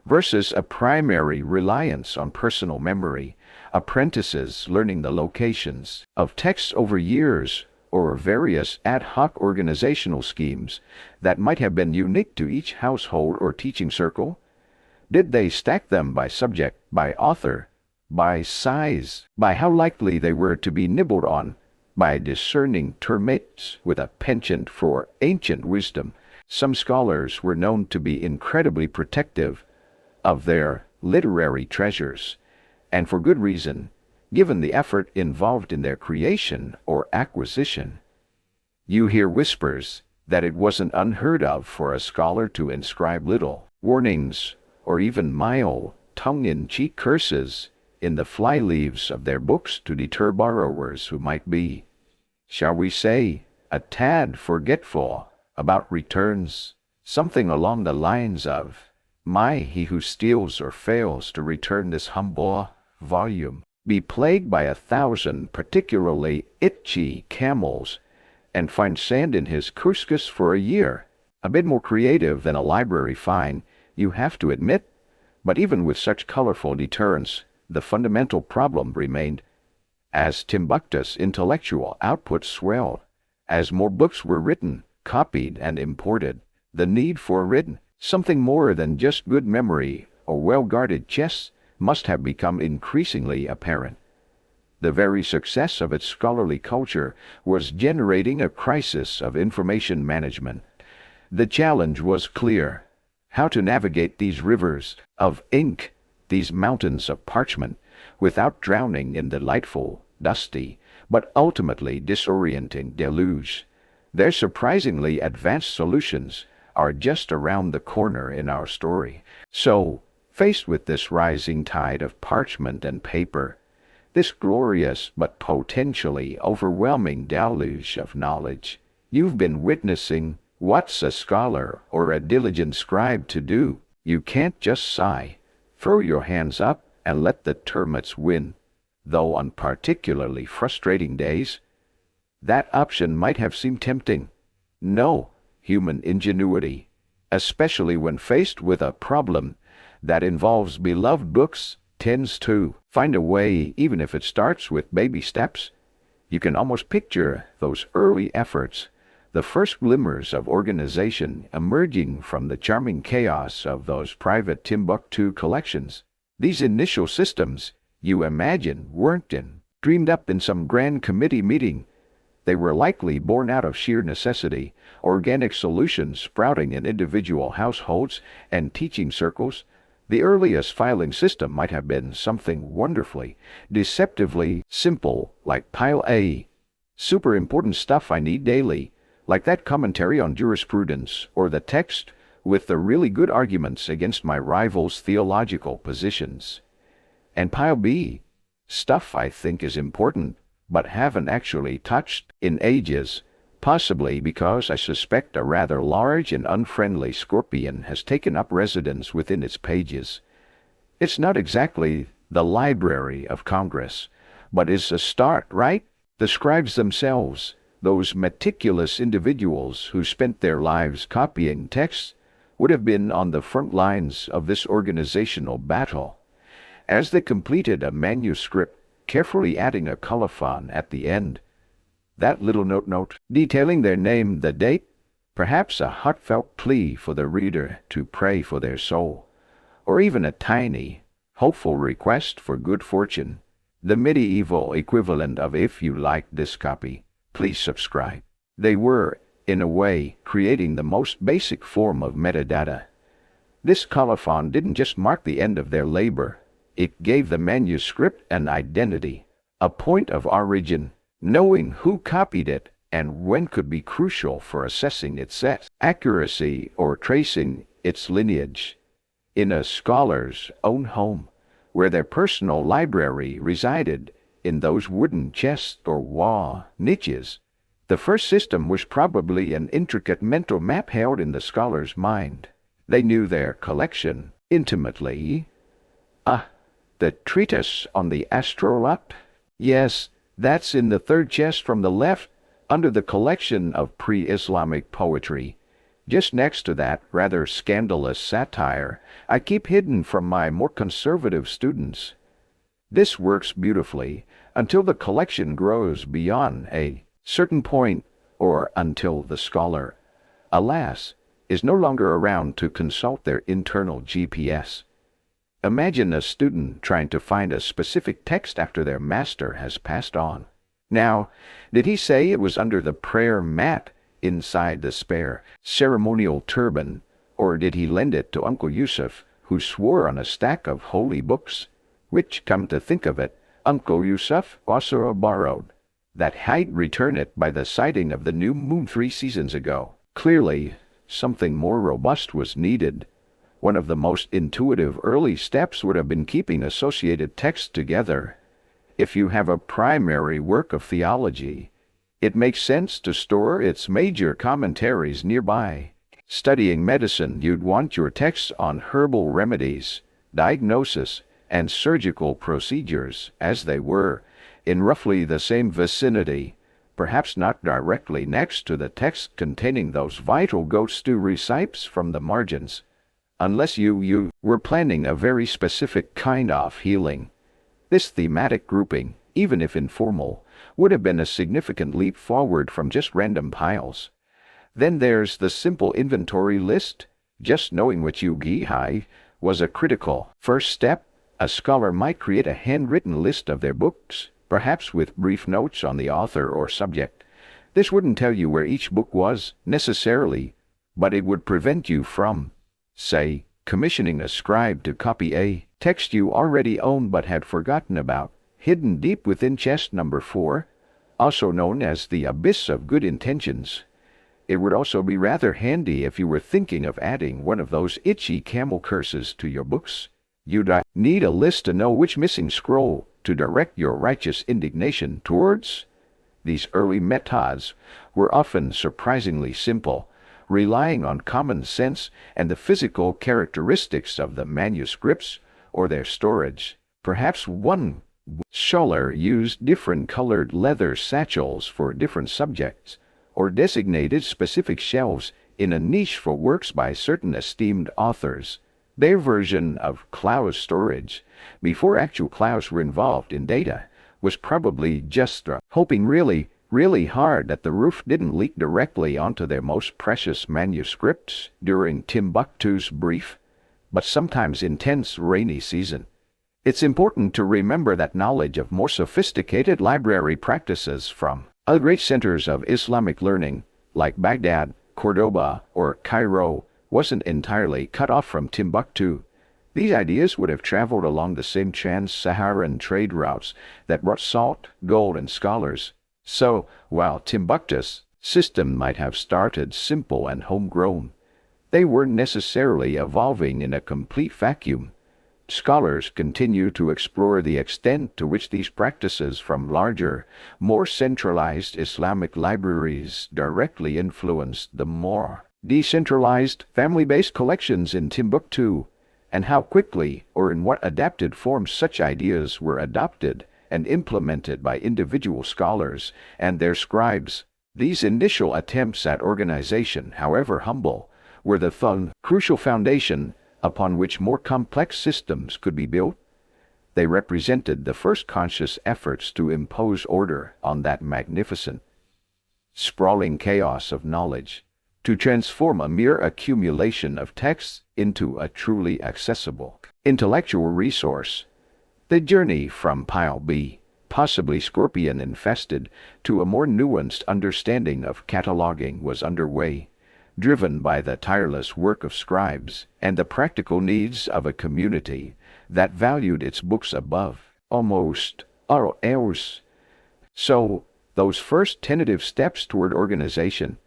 versus a primary reliance on personal memory, apprentices learning the locations of texts over years, or various ad hoc organizational schemes that might have been unique to each household or teaching circle. Did they stack them by subject, by author, by size, by how likely they were to be nibbled on, by discerning termites with a penchant for ancient wisdom, Some scholars were known to be incredibly protective of their literary treasures, and for good reason, given the effort involved in their creation or acquisition. You hear whispers that it wasn't unheard of for a scholar to inscribe little warnings or even mild, tongue-in-cheek curses in the fly-leaves of their books to deter borrowers who might be, shall we say, a tad forgetful about returns, something along the lines of, "My, he who steals or fails to return this humble volume, be plagued by 1,000 particularly itchy camels, and find sand in his cuscus for a year." A bit more creative than a library fine, you have to admit, but even with such colorful deterrents, the fundamental problem remained. As Timbuktu's intellectual output swelled, as more books were written, copied, and imported, the need for written, something more than just good memory or well-guarded chests, must have become increasingly apparent. The very success of its scholarly culture was generating a crisis of information management. The challenge was clear: how to navigate these rivers of ink, these mountains of parchment, without drowning in delightful, dusty, but ultimately disorienting deluge. Their surprisingly advanced solutions are just around the corner in our story. So, faced with this rising tide of parchment and paper, this glorious but potentially overwhelming deluge of knowledge, you've been witnessing what's a scholar or a diligent scribe to do. You can't just sigh, throw your hands up, and let the termites win. Though on particularly frustrating days, that option might have seemed tempting. No, human ingenuity, especially when faced with a problem that involves beloved books, tends to find a way, even if it starts with baby steps. You can almost picture those early efforts, the first glimmers of organization emerging from the charming chaos of those private Timbuktu collections. These initial systems, you imagine, weren't dreamed up in some grand committee meeting. They were likely born out of sheer necessity, organic solutions sprouting in individual households and teaching circles. The earliest filing system might have been something wonderfully, deceptively simple, like Pile A. Super important stuff I need daily, like that commentary on jurisprudence, or the text with the really good arguments against my rival's theological positions. And Pile B, stuff I think is important, but haven't actually touched in ages, possibly because I suspect a rather large and unfriendly scorpion has taken up residence within its pages. It's not exactly the Library of Congress, but is a start, right? The scribes themselves, those meticulous individuals who spent their lives copying texts, would have been on the front lines of this organizational battle. As they completed a manuscript, carefully adding a colophon at the end, that little note detailing their name, the date, perhaps a heartfelt plea for the reader to pray for their soul, or even a tiny, hopeful request for good fortune, the medieval equivalent of "if you like this copy, please subscribe." They were, in a way, creating the most basic form of metadata. This colophon didn't just mark the end of their labor. It gave the manuscript an identity, a point of origin. Knowing who copied it and when could be crucial for assessing its accuracy or tracing its lineage. In a scholar's own home, where their personal library resided in those wooden chests or wall niches, the first system was probably an intricate mental map held in the scholar's mind. They knew their collection intimately. The treatise on the astrolabe? Yes, that's in the third chest from the left, under the collection of pre-Islamic poetry. Just next to that rather scandalous satire I keep hidden from my more conservative students. This works beautifully until the collection grows beyond a certain point, or until the scholar, alas, is no longer around to consult their internal GPS. Imagine a student trying to find a specific text after their master has passed on. Now, did he say it was under the prayer mat inside the spare ceremonial turban, or did he lend it to Uncle Yusuf, who swore on a stack of holy books? Which, come to think of it, Uncle Yusuf also borrowed. That height returned it by the sighting of the new moon 3 seasons ago. Clearly, something more robust was needed. One of the most intuitive early steps would have been keeping associated texts together. If you have a primary work of theology, it makes sense to store its major commentaries nearby. Studying medicine, you'd want your texts on herbal remedies, diagnosis, and surgical procedures, as they were, in roughly the same vicinity, perhaps not directly next to the text containing those vital goat stew recipes from the margins, unless you were planning a very specific kind of healing. This thematic grouping, even if informal, would have been a significant leap forward from just random piles. Then there's the simple inventory list. Just knowing what you gihai was a critical first step. A scholar might create a handwritten list of their books, perhaps with brief notes on the author or subject. This wouldn't tell you where each book was, necessarily, but it would prevent you from, say, commissioning a scribe to copy a text you already owned but had forgotten about, hidden deep within chest number 4, also known as the abyss of good intentions. It would also be rather handy if you were thinking of adding one of those itchy camel curses to your books. You'd need a list to know which missing scroll to direct your righteous indignation towards. These early methods were often surprisingly simple, relying on common sense and the physical characteristics of the manuscripts or their storage. Perhaps one scholar used different colored leather satchels for different subjects, or designated specific shelves in a niche for works by certain esteemed authors. Their version of cloud storage, before actual clouds were involved in data, was probably just hoping really hard that the roof didn't leak directly onto their most precious manuscripts during Timbuktu's brief, but sometimes intense rainy season. It's important to remember that knowledge of more sophisticated library practices from other great centers of Islamic learning, like Baghdad, Cordoba, or Cairo, wasn't entirely cut off from Timbuktu. These ideas would have traveled along the same trans-Saharan trade routes that brought salt, gold, and scholars. So, while Timbuktu's system might have started simple and homegrown, they weren't necessarily evolving in a complete vacuum. Scholars continue to explore the extent to which these practices from larger, more centralized Islamic libraries directly influenced the more decentralized, family-based collections in Timbuktu, and how quickly or in what adapted forms such ideas were adopted and implemented by individual scholars and their scribes. These initial attempts at organization, however humble, were the crucial foundation upon which more complex systems could be built. They represented the first conscious efforts to impose order on that magnificent, sprawling chaos of knowledge, to transform a mere accumulation of texts into a truly accessible intellectual resource. The journey from Pile B, possibly scorpion-infested, to a more nuanced understanding of cataloging was underway, driven by the tireless work of scribes and the practical needs of a community that valued its books above almost all else. So, those first tentative steps toward organization,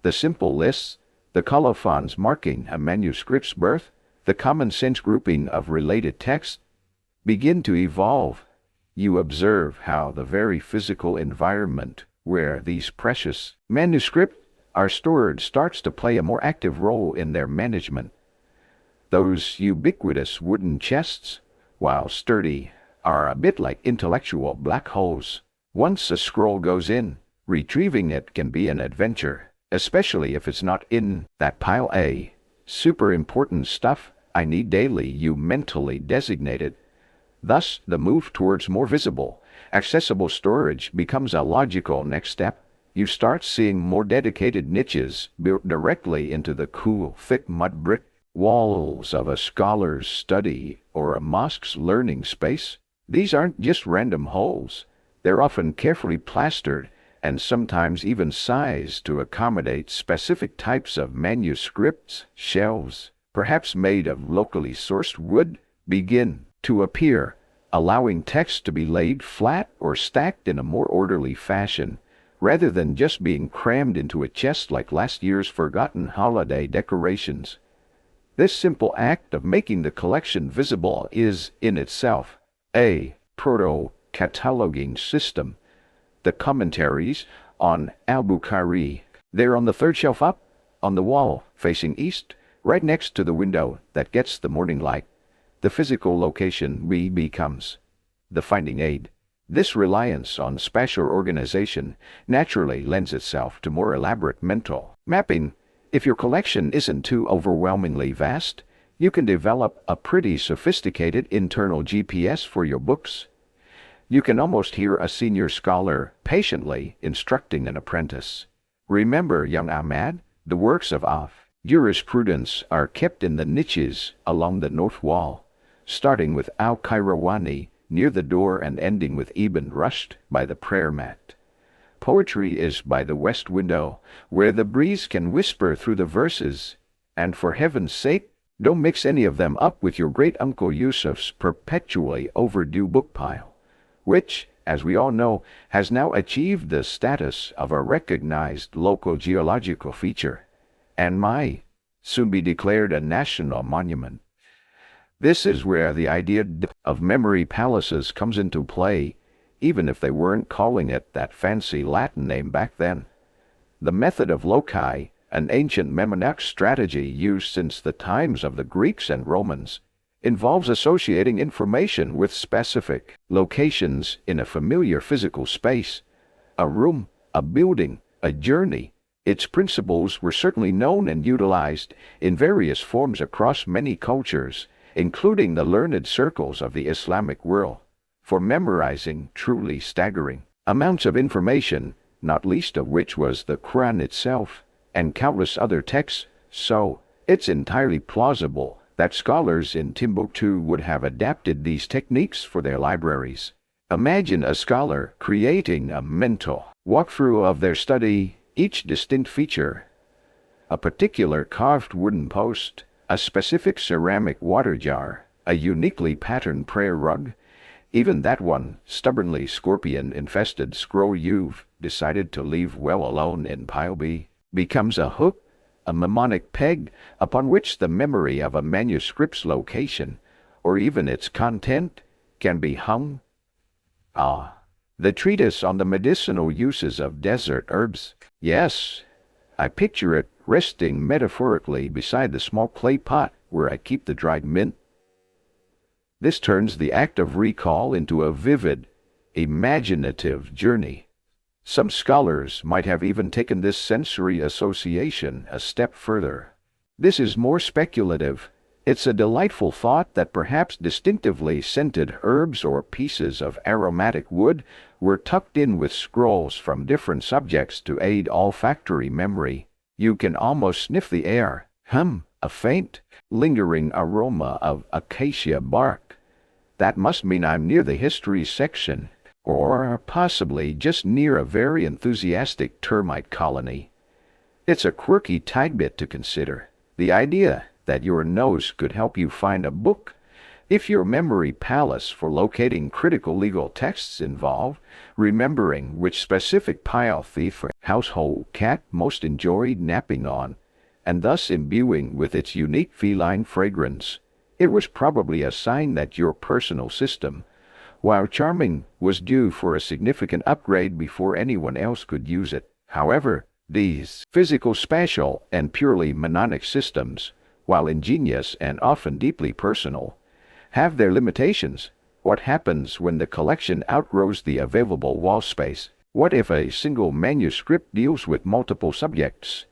the simple lists, the colophons marking a manuscript's birth, the common-sense grouping of related texts, begin to evolve. You observe how the very physical environment where these precious manuscripts are stored starts to play a more active role in their management. Those ubiquitous wooden chests, while sturdy, are a bit like intellectual black holes. Once a scroll goes in, retrieving it can be an adventure, especially if it's not in that pile A. Super important stuff I need daily, you mentally designated. Thus, the move towards more visible, accessible storage becomes a logical next step. You start seeing more dedicated niches built directly into the cool, thick mud brick walls of a scholar's study or a mosque's learning space. These aren't just random holes. They're often carefully plastered and sometimes even sized to accommodate specific types of manuscripts. Shelves, perhaps made of locally sourced wood, begin to appear, allowing text to be laid flat or stacked in a more orderly fashion, rather than just being crammed into a chest like last year's forgotten holiday decorations. This simple act of making the collection visible is, in itself, a proto-cataloging system. The commentaries on Al-Bukhari, they're on the third shelf up, on the wall, facing east, right next to the window that gets the morning light. The physical location becomes the finding aid. This reliance on spatial organization naturally lends itself to more elaborate mental mapping. If your collection isn't too overwhelmingly vast, you can develop a pretty sophisticated internal GPS for your books. You can almost hear a senior scholar patiently instructing an apprentice. Remember, young Ahmad, the works of jurisprudence are kept in the niches along the north wall, starting with Al-Qayrawani near the door and ending with Ibn Rushd by the prayer mat. Poetry is by the west window, where the breeze can whisper through the verses, and for heaven's sake, don't mix any of them up with your great-uncle Yusuf's perpetually overdue book pile, which, as we all know, has now achieved the status of a recognized local geological feature, and might soon be declared a national monument. This is where the idea of memory palaces comes into play, even if they weren't calling it that fancy Latin name back then. The method of loci, an ancient mnemonic strategy used since the times of the Greeks and Romans, involves associating information with specific locations in a familiar physical space, a room, a building, a journey. Its principles were certainly known and utilized in various forms across many cultures, including the learned circles of the Islamic world, for memorizing truly staggering amounts of information, not least of which was the Quran itself, and countless other texts. So, it's entirely plausible that scholars in Timbuktu would have adapted these techniques for their libraries. Imagine a scholar creating a mental walkthrough of their study, each distinct feature, a particular carved wooden post, a specific ceramic water jar, a uniquely patterned prayer rug, even that one stubbornly scorpion-infested scroll you've decided to leave well alone in pile B, becomes a hook, a mnemonic peg upon which the memory of a manuscript's location, or even its content, can be hung. The treatise on the medicinal uses of desert herbs. Yes, I picture it resting metaphorically beside the small clay pot where I keep the dried mint. This turns the act of recall into a vivid, imaginative journey. Some scholars might have even taken this sensory association a step further. This is more speculative. It's a delightful thought that perhaps distinctively scented herbs or pieces of aromatic wood were tucked in with scrolls from different subjects to aid olfactory memory. You can almost sniff the air, a faint, lingering aroma of acacia bark. That must mean I'm near the history section, or possibly just near a very enthusiastic termite colony. It's a quirky tidbit to consider, the idea that your nose could help you find a book. If your memory palace for locating critical legal texts involve remembering which specific pile thief or household cat most enjoyed napping on, and thus imbuing with its unique feline fragrance, it was probably a sign that your personal system, while charming, was due for a significant upgrade before anyone else could use it. However, these physical, spatial, and purely mnemonic systems, while ingenious and often deeply personal, have their limitations. What happens when the collection outgrows the available wall space? What if a single manuscript deals with multiple subjects?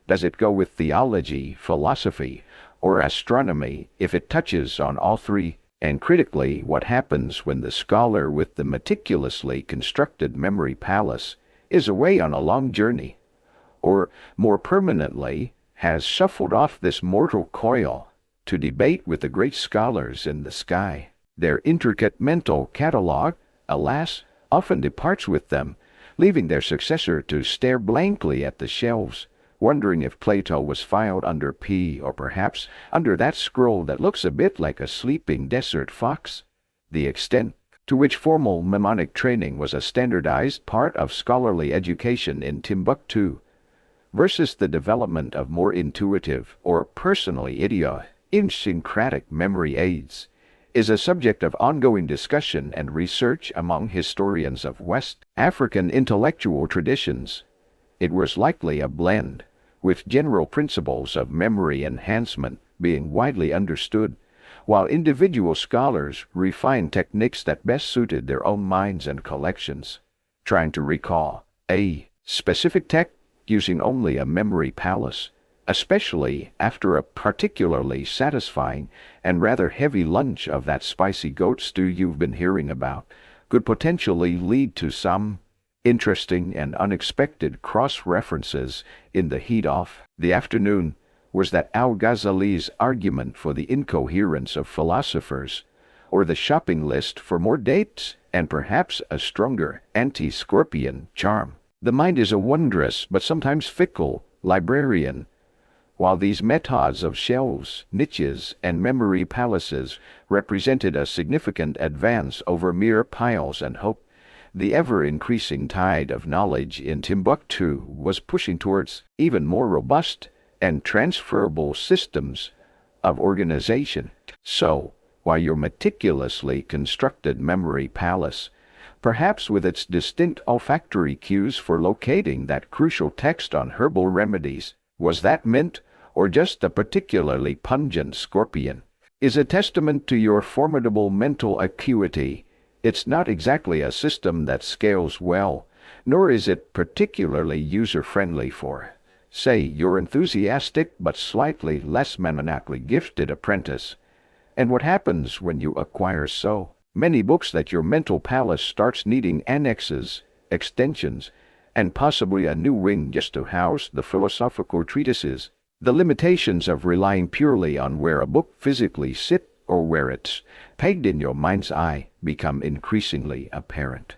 Does it go with theology, philosophy, or astronomy if it touches on all three? And critically, what happens when the scholar with the meticulously constructed memory palace is away on a long journey, or, more permanently, has shuffled off this mortal coil to debate with the great scholars in the sky? Their intricate mental catalog, alas, often departs with them, leaving their successor to stare blankly at the shelves, wondering if Plato was filed under P or perhaps under that scroll that looks a bit like a sleeping desert fox. The extent to which formal mnemonic training was a standardized part of scholarly education in Timbuktu versus the development of more intuitive or personally idiosyncratic memory aids is a subject of ongoing discussion and research among historians of West African intellectual traditions. It was likely a blend, with general principles of memory enhancement being widely understood, while individual scholars refined techniques that best suited their own minds and collections, trying to recall a specific text using only a memory palace, especially after a particularly satisfying and rather heavy lunch of that spicy goat stew you've been hearing about, could potentially lead to some interesting and unexpected cross-references in the heat of the afternoon. Was that Al-Ghazali's argument for the incoherence of philosophers, or the shopping list for more dates, and perhaps a stronger anti-scorpion charm? The mind is a wondrous but sometimes fickle librarian. While these methods of shelves, niches, and memory palaces represented a significant advance over mere piles and hope, the ever-increasing tide of knowledge in Timbuktu was pushing towards even more robust and transferable systems of organization. So, while your meticulously constructed memory palace, perhaps with its distinct olfactory cues for locating that crucial text on herbal remedies, was that mint or just a particularly pungent scorpion, is a testament to your formidable mental acuity. It's not exactly a system that scales well, nor is it particularly user-friendly for, say, your enthusiastic but slightly less maniacally gifted apprentice. And what happens when you acquire so many books that your mental palace starts needing annexes, extensions, and possibly a new wing just to house the philosophical treatises? The limitations of relying purely on where a book physically sits or where it's pegged in your mind's eye become increasingly apparent.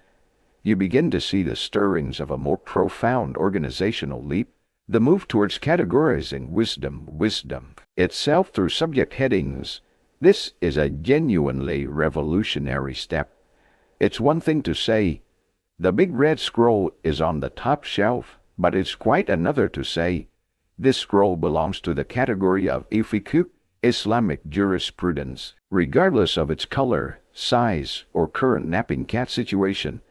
You begin to see the stirrings of a more profound organizational leap, the move towards categorizing wisdom itself through subject headings. This is a genuinely revolutionary step. It's one thing to say, the big red scroll is on the top shelf, but it's quite another to say, this scroll belongs to the category of fiqh, Islamic jurisprudence, regardless of its color, size, or current napping cat situation.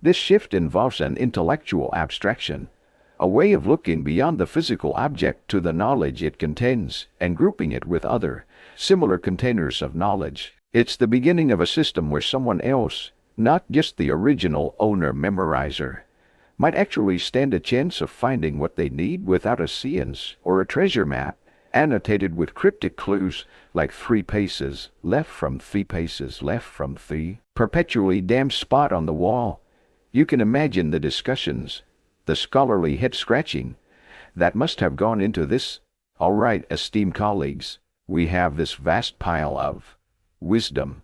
This shift involves an intellectual abstraction, a way of looking beyond the physical object to the knowledge it contains and grouping it with other, similar containers of knowledge. It's the beginning of a system where someone else, not just the original owner-memorizer, might actually stand a chance of finding what they need without a science or a treasure map, annotated with cryptic clues like 3 paces left from 3 paces left from 3, perpetually damp spot on the wall. You can imagine the discussions, the scholarly head-scratching, that must have gone into this. All right, esteemed colleagues, we have this vast pile of wisdom.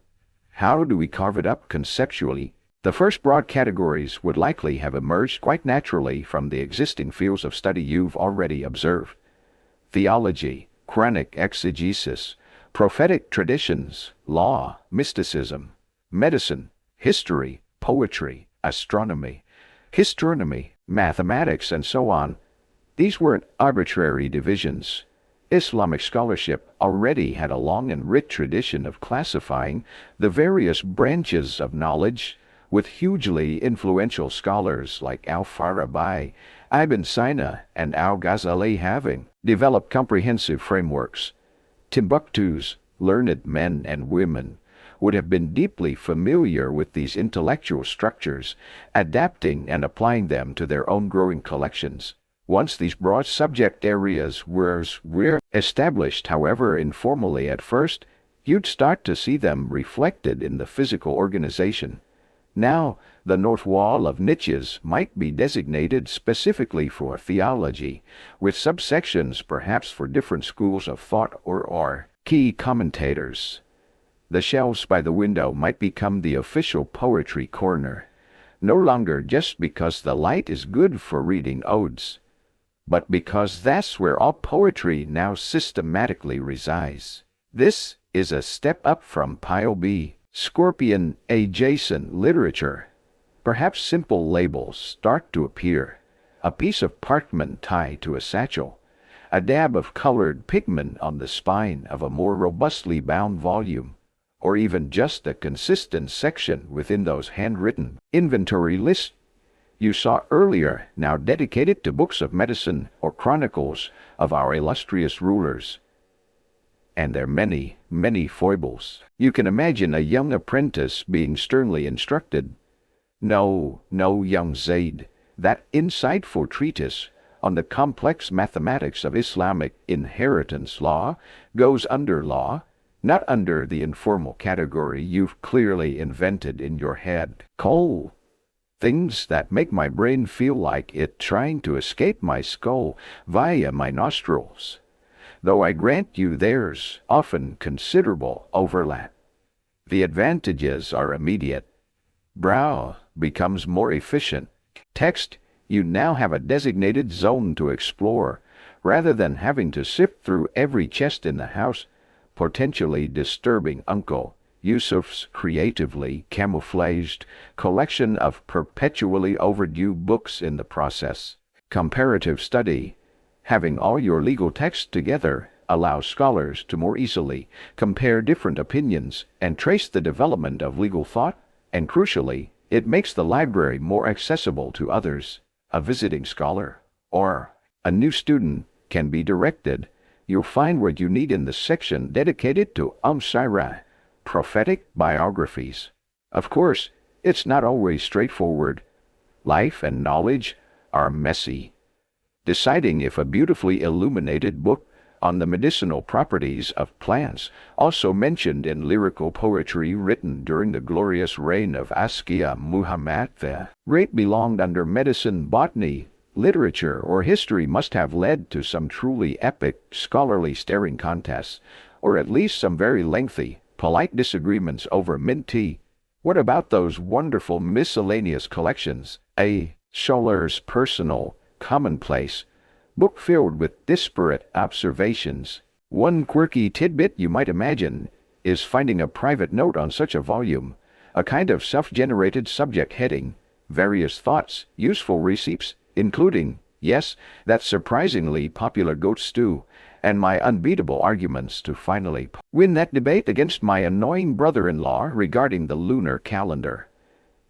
How do we carve it up conceptually? The first broad categories would likely have emerged quite naturally from the existing fields of study you've already observed: theology, Quranic exegesis, prophetic traditions, law, mysticism, medicine, history, poetry, astronomy, mathematics, and so on. These weren't arbitrary divisions. Islamic scholarship already had a long and rich tradition of classifying the various branches of knowledge, with hugely influential scholars like Al-Farabi, Ibn Sina, and Al-Ghazali having developed comprehensive frameworks. Timbuktu's learned men and women would have been deeply familiar with these intellectual structures, adapting and applying them to their own growing collections. Once these broad subject areas were established, however informally at first, you'd start to see them reflected in the physical organization. Now, the north wall of niches might be designated specifically for theology, with subsections perhaps for different schools of thought or key commentators. The shelves by the window might become the official poetry corner, no longer just because the light is good for reading odes, but because that's where all poetry now systematically resides. This is a step up from Pile B, Scorpion adjacent literature. Perhaps simple labels start to appear. A piece of parchment tied to a satchel, a dab of colored pigment on the spine of a more robustly bound volume, or even just a consistent section within those handwritten inventory lists you saw earlier, now dedicated to books of medicine or chronicles of our illustrious rulers and their many, many foibles. You can imagine a young apprentice being sternly instructed, "No, no, young Zaid, that insightful treatise on the complex mathematics of Islamic inheritance law goes under law, not under the informal category you've clearly invented in your head. Coal. Things that make my brain feel like it trying to escape my skull via my nostrils. Though I grant you there's often considerable overlap. The advantages are immediate. Brow becomes more efficient. Text, you now have a designated zone to explore, rather than having to sift through every chest in the house, potentially disturbing Uncle Yusuf's creatively camouflaged collection of perpetually overdue books in the process. Comparative study, having all your legal texts together, allows scholars to more easily compare different opinions and trace the development of legal thought, and crucially, it makes the library more accessible to others. A visiting scholar or a new student can be directed. You'll find what you need in the section dedicated to Sirah, prophetic biographies. Of course, it's not always straightforward. Life and knowledge are messy. Deciding if a beautifully illuminated book on the medicinal properties of plants, also mentioned in lyrical poetry written during the glorious reign of Askia Muhammad the Great, belonged under medicine, botany, literature, or history, must have led to some truly epic scholarly staring contests, or at least some very lengthy, polite disagreements over mint tea. What about those wonderful miscellaneous collections? A scholar's personal commonplace book filled with disparate observations. One quirky tidbit you might imagine is finding a private note on such a volume, a kind of self-generated subject heading, various thoughts, useful receipts, including, yes, that surprisingly popular goat stew, and my unbeatable arguments to finally win that debate against my annoying brother-in-law regarding the lunar calendar.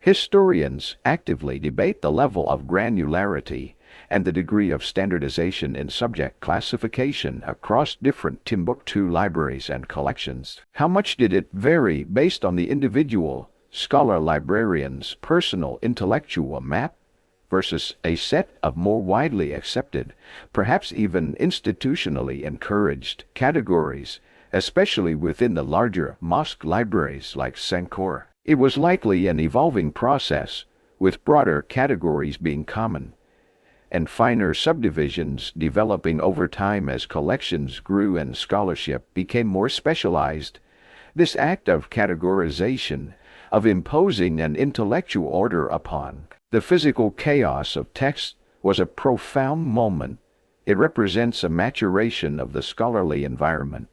Historians actively debate the level of granularity and the degree of standardization in subject classification across different Timbuktu libraries and collections. How much did it vary based on the individual scholar-librarian's personal intellectual map versus a set of more widely accepted, perhaps even institutionally encouraged, categories, especially within the larger mosque libraries like Sankor? It was likely an evolving process, with broader categories being common, and finer subdivisions developing over time as collections grew and scholarship became more specialized. This act of categorization, of imposing an intellectual order upon the physical chaos of text, was a profound moment. It represents a maturation of the scholarly environment,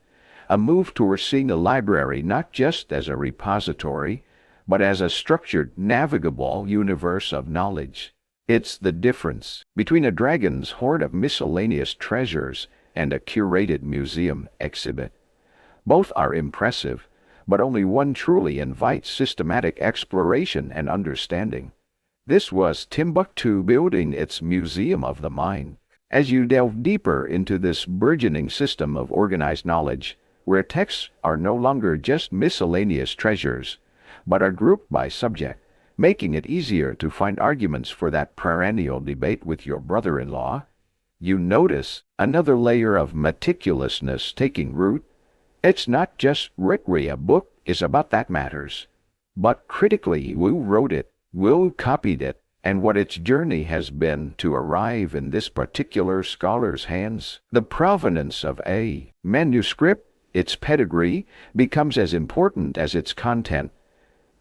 a move towards seeing the library not just as a repository, but as a structured, navigable universe of knowledge. It's the difference between a dragon's hoard of miscellaneous treasures and a curated museum exhibit. Both are impressive, but only one truly invites systematic exploration and understanding. This was Timbuktu building its museum of the mind. As you delve deeper into this burgeoning system of organized knowledge, where texts are no longer just miscellaneous treasures, but are grouped by subject, making it easier to find arguments for that perennial debate with your brother-in-law, you notice another layer of meticulousness taking root. It's not just written a book is about that matters, but critically who wrote it, who copied it, and what its journey has been to arrive in this particular scholar's hands. The provenance of a manuscript, its pedigree, becomes as important as its content.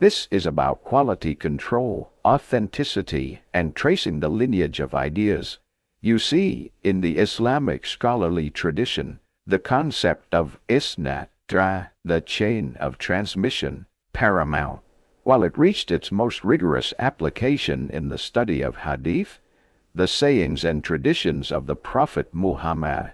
This is about quality control, authenticity, and tracing the lineage of ideas. You see, in the Islamic scholarly tradition, the concept of isnad, the chain of transmission, paramount. While it reached its most rigorous application in the study of hadith, the sayings and traditions of the Prophet Muhammad,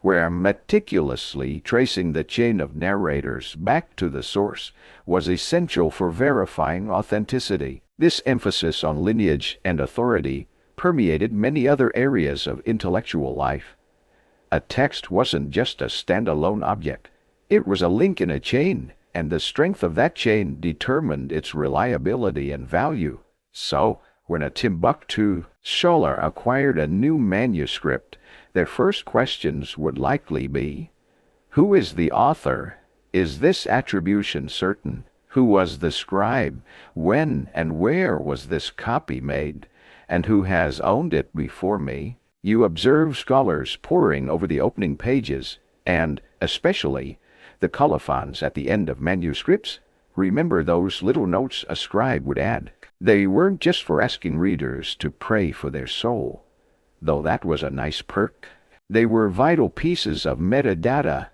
where meticulously tracing the chain of narrators back to the source was essential for verifying authenticity. This emphasis on lineage and authority permeated many other areas of intellectual life. A text wasn't just a standalone object. It was a link in a chain, and the strength of that chain determined its reliability and value. So, when a Timbuktu scholar acquired a new manuscript, their first questions would likely be, who is the author? Is this attribution certain? Who was the scribe? When and where was this copy made? And who has owned it before me? You observe scholars poring over the opening pages, and, especially, the colophons at the end of manuscripts. Remember those little notes a scribe would add. They weren't just for asking readers to pray for their soul, though that was a nice perk. They were vital pieces of metadata.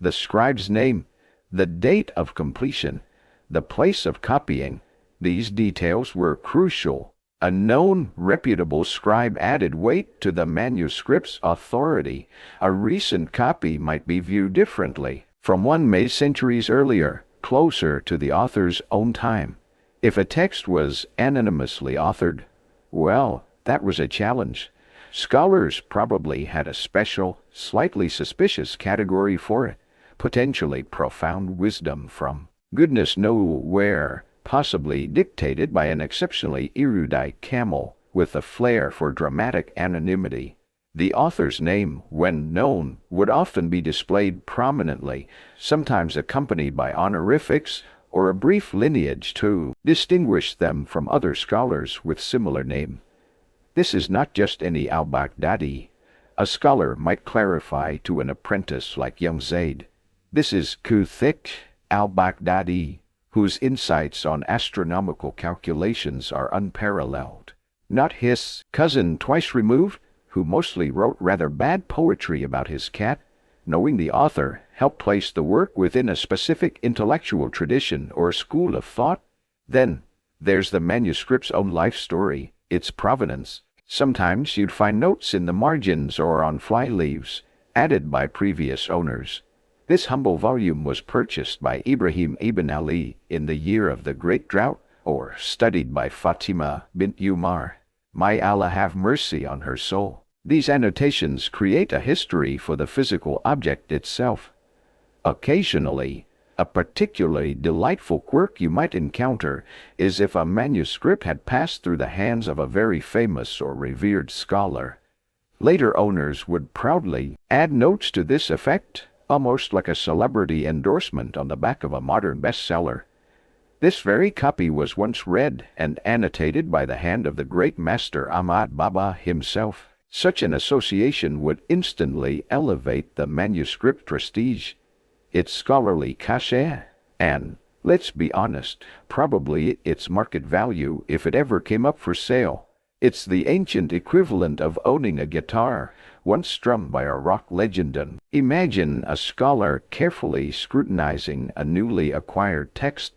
The scribe's name, the date of completion, the place of copying. These details were crucial. A known, reputable scribe added weight to the manuscript's authority. A recent copy might be viewed differently from one made centuries earlier, closer to the author's own time. If a text was anonymously authored, well, that was a challenge. Scholars probably had a special, slightly suspicious category for it, potentially profound wisdom from goodness knows where, possibly dictated by an exceptionally erudite camel with a flair for dramatic anonymity. The author's name, when known, would often be displayed prominently, sometimes accompanied by honorifics or a brief lineage to distinguish them from other scholars with similar name. This is not just any al-Baghdadi. A scholar might clarify to an apprentice like young Zaid. This is Kuthik al-Baghdadi, whose insights on astronomical calculations are unparalleled. Not his cousin twice removed, who mostly wrote rather bad poetry about his cat. Knowing the author helped place the work within a specific intellectual tradition or school of thought. Then, there's the manuscript's own life story, its provenance. Sometimes you'd find notes in the margins or on flyleaves, added by previous owners. This humble volume was purchased by Ibrahim ibn Ali in the year of the Great Drought, or studied by Fatima bint Umar. May Allah have mercy on her soul. These annotations create a history for the physical object itself. Occasionally, a particularly delightful quirk you might encounter is if a manuscript had passed through the hands of a very famous or revered scholar. Later owners would proudly add notes to this effect, almost like a celebrity endorsement on the back of a modern bestseller. This very copy was once read and annotated by the hand of the great master Ahmad Baba himself. Such an association would instantly elevate the manuscript prestige, its scholarly cachet, and, let's be honest, probably its market value if it ever came up for sale. It's the ancient equivalent of owning a guitar, once strummed by a rock legend. Imagine a scholar carefully scrutinizing a newly acquired text.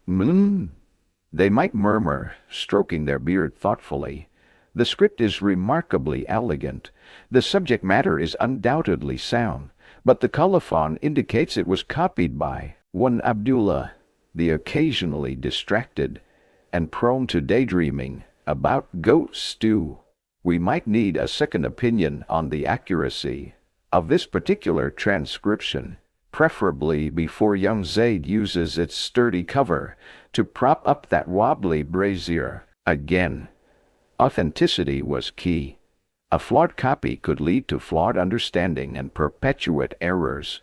They might murmur, stroking their beard thoughtfully. The script is remarkably elegant. The subject matter is undoubtedly sound, but the colophon indicates it was copied by one Abdullah, the occasionally distracted and prone to daydreaming about goat stew. We might need a second opinion on the accuracy of this particular transcription, preferably before young Zaid uses its sturdy cover to prop up that wobbly brazier. Again, authenticity was key. A flawed copy could lead to flawed understanding and perpetuate errors.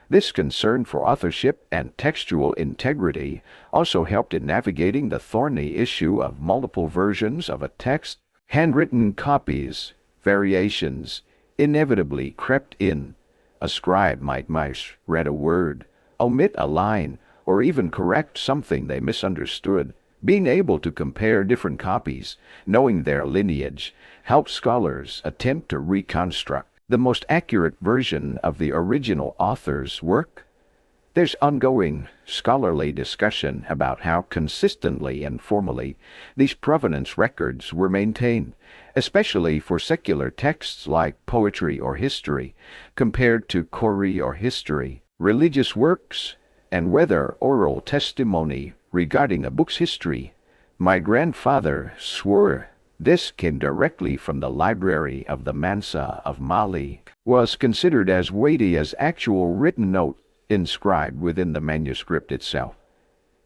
This concern for authorship and textual integrity also helped in navigating the thorny issue of multiple versions of a text. Handwritten copies, variations, inevitably crept in. A scribe might misread a word, omit a line, or even correct something they misunderstood. Being able to compare different copies, knowing their lineage, helps scholars attempt to reconstruct the most accurate version of the original author's work. There's ongoing scholarly discussion about how consistently and formally these provenance records were maintained, especially for secular texts like poetry or history, compared to Qur'an or history, religious works, and whether oral testimony regarding a book's history. My grandfather swore this came directly from the library of the Mansa of Mali, was considered as weighty as actual written note inscribed within the manuscript itself.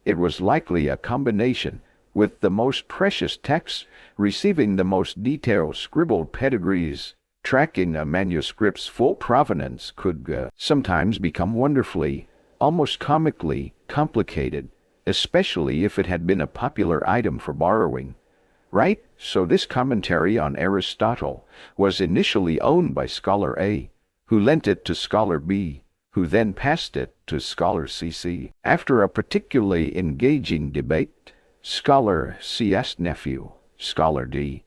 It was likely a combination, with the most precious texts receiving the most detailed scribbled pedigrees. Tracking a manuscript's full provenance could sometimes become wonderfully, almost comically, complicated, especially if it had been a popular item for borrowing. Right? So this commentary on Aristotle was initially owned by Scholar A, who lent it to Scholar B, who then passed it to Scholar C. After a particularly engaging debate, Scholar C's nephew, Scholar D,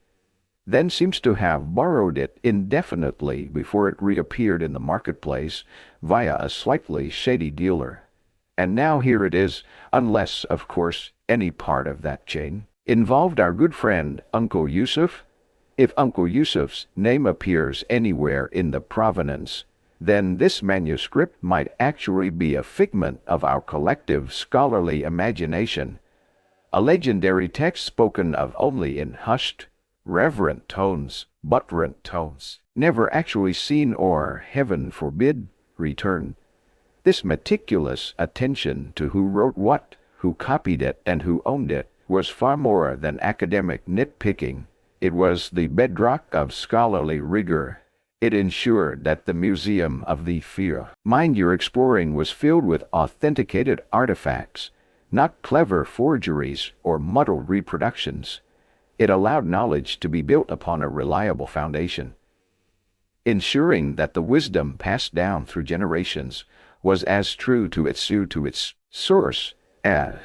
then seems to have borrowed it indefinitely before it reappeared in the marketplace via a slightly shady dealer. And now here it is, unless, of course, any part of that chain involved our good friend Uncle Yusuf. If Uncle Yusuf's name appears anywhere in the provenance, then this manuscript might actually be a figment of our collective scholarly imagination, a legendary text spoken of only in hushed, reverent tones, never actually seen or, heaven forbid, returned. This meticulous attention to who wrote what, who copied it, and who owned it was far more than academic nitpicking. It was the bedrock of scholarly rigor. It ensured that the museum of the mind you're exploring was filled with authenticated artifacts, not clever forgeries or muddled reproductions. It allowed knowledge to be built upon a reliable foundation, ensuring that the wisdom passed down through generations was as true to its source as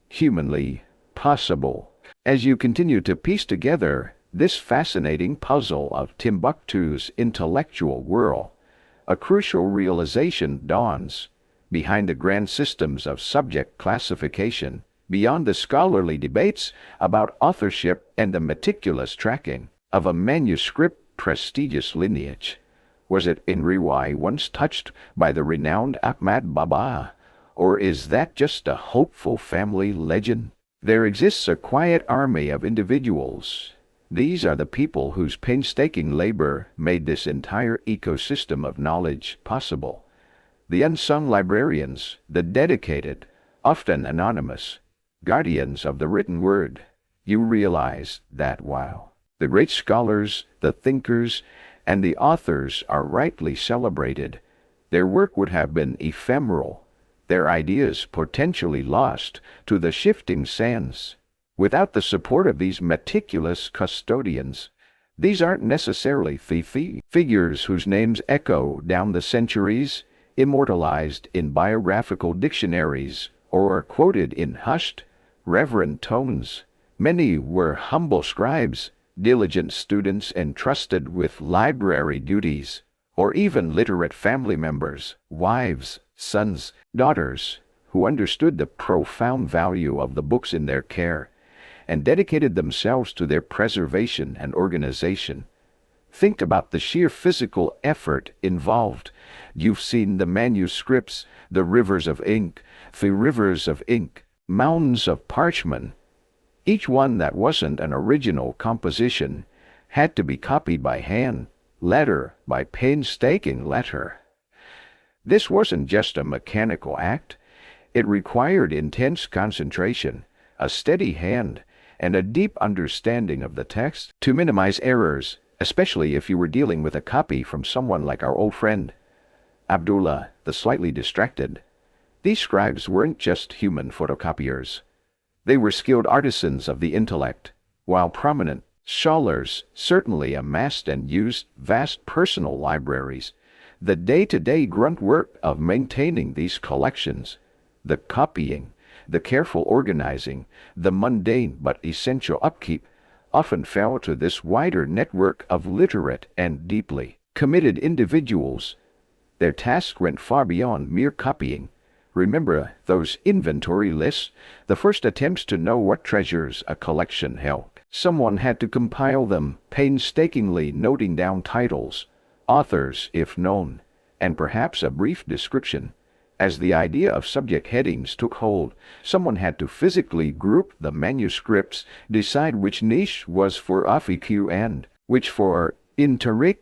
humanly possible. As you continue to piece together this fascinating puzzle of Timbuktu's intellectual world, a crucial realization dawns. Behind the grand systems of subject classification, beyond the scholarly debates about authorship and the meticulous tracking of a manuscript prestigious lineage, was it in Riwai once touched by the renowned Ahmad Baba, or is that just a hopeful family legend? There exists a quiet army of individuals. These are the people whose painstaking labor made this entire ecosystem of knowledge possible. The unsung librarians, the dedicated, often anonymous, guardians of the written word. You realize that while the great scholars, the thinkers, and the authors are rightly celebrated, their work would have been ephemeral, their ideas potentially lost to the shifting sands. Without the support of these meticulous custodians, these aren't necessarily figures whose names echo down the centuries, immortalized in biographical dictionaries, or quoted in hushed, reverent tones. Many were humble scribes, diligent students entrusted with library duties, or even literate family members, wives, sons, daughters, who understood the profound value of the books in their care and dedicated themselves to their preservation and organization. Think about the sheer physical effort involved. You've seen the manuscripts, the rivers of ink, mountains of parchment. Each one that wasn't an original composition had to be copied by hand, letter by painstaking letter. This wasn't just a mechanical act. It required intense concentration, a steady hand, and a deep understanding of the text to minimize errors, especially if you were dealing with a copy from someone like our old friend Abdullah, the slightly distracted. These scribes weren't just human photocopiers. They were skilled artisans of the intellect, while prominent scholars certainly amassed and used vast personal libraries. The day-to-day grunt work of maintaining these collections, the copying, The careful organizing, the mundane but essential upkeep, often fell to this wider network of literate and deeply committed individuals. Their task went far beyond mere copying. Remember those inventory lists, the first attempts to know what treasures a collection held. Someone had to compile them, painstakingly noting down titles, authors if known, and perhaps a brief description. As the idea of subject headings took hold, someone had to physically group the manuscripts, decide which niche was for FAQ and which for interric,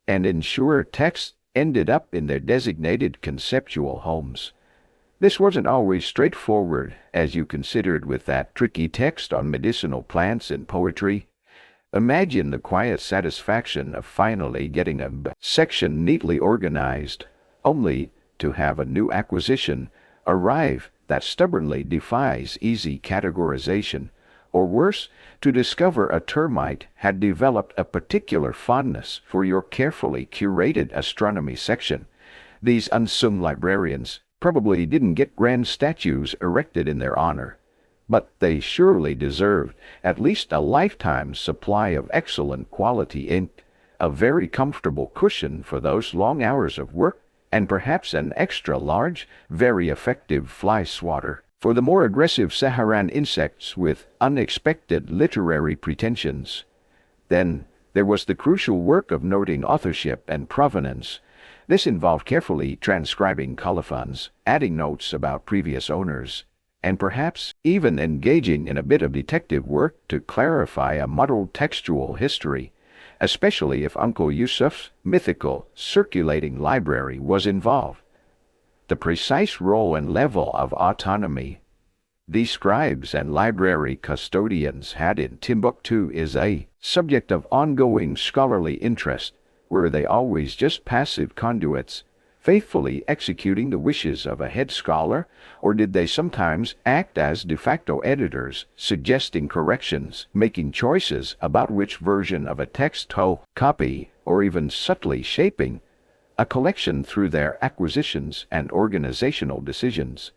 and ensure texts ended up in their designated conceptual homes. This wasn't always straightforward, as you considered with that tricky text on medicinal plants and poetry. Imagine the quiet satisfaction of finally getting a section neatly organized, only to have a new acquisition arrive that stubbornly defies easy categorization, or worse, to discover a termite had developed a particular fondness for your carefully curated astronomy section. These unsung librarians probably didn't get grand statues erected in their honor, but they surely deserved at least a lifetime's supply of excellent quality ink, a very comfortable cushion for those long hours of work, and perhaps an extra large, very effective fly swatter for the more aggressive Saharan insects with unexpected literary pretensions. Then there was the crucial work of noting authorship and provenance. This involved carefully transcribing colophons, adding notes about previous owners, and perhaps even engaging in a bit of detective work to clarify a muddled textual history, especially if Uncle Yusuf's mythical circulating library was involved. The precise role and level of autonomy these scribes and library custodians had in Timbuktu is a subject of ongoing scholarly interest. Were they always just passive conduits, faithfully executing the wishes of a head scholar, or did they sometimes act as de facto editors, suggesting corrections, making choices about which version of a text to copy, or even subtly shaping a collection through their acquisitions and organizational decisions,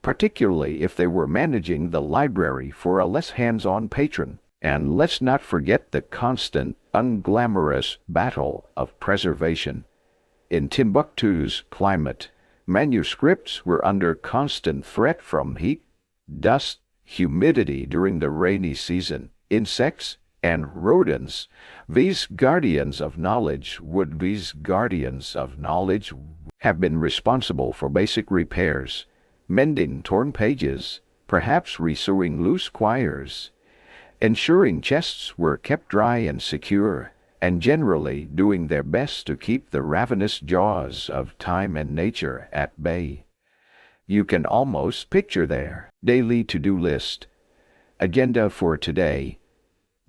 particularly if they were managing the library for a less hands-on patron? And let's not forget the constant, unglamorous battle of preservation. In Timbuktu's climate, manuscripts were under constant threat from heat, dust, humidity during the rainy season, insects, and rodents. These guardians of knowledge have been responsible for basic repairs, mending torn pages, perhaps resewing loose quires, ensuring chests were kept dry and secure, and generally doing their best to keep the ravenous jaws of time and nature at bay. You can almost picture their daily to-do list. Agenda for today.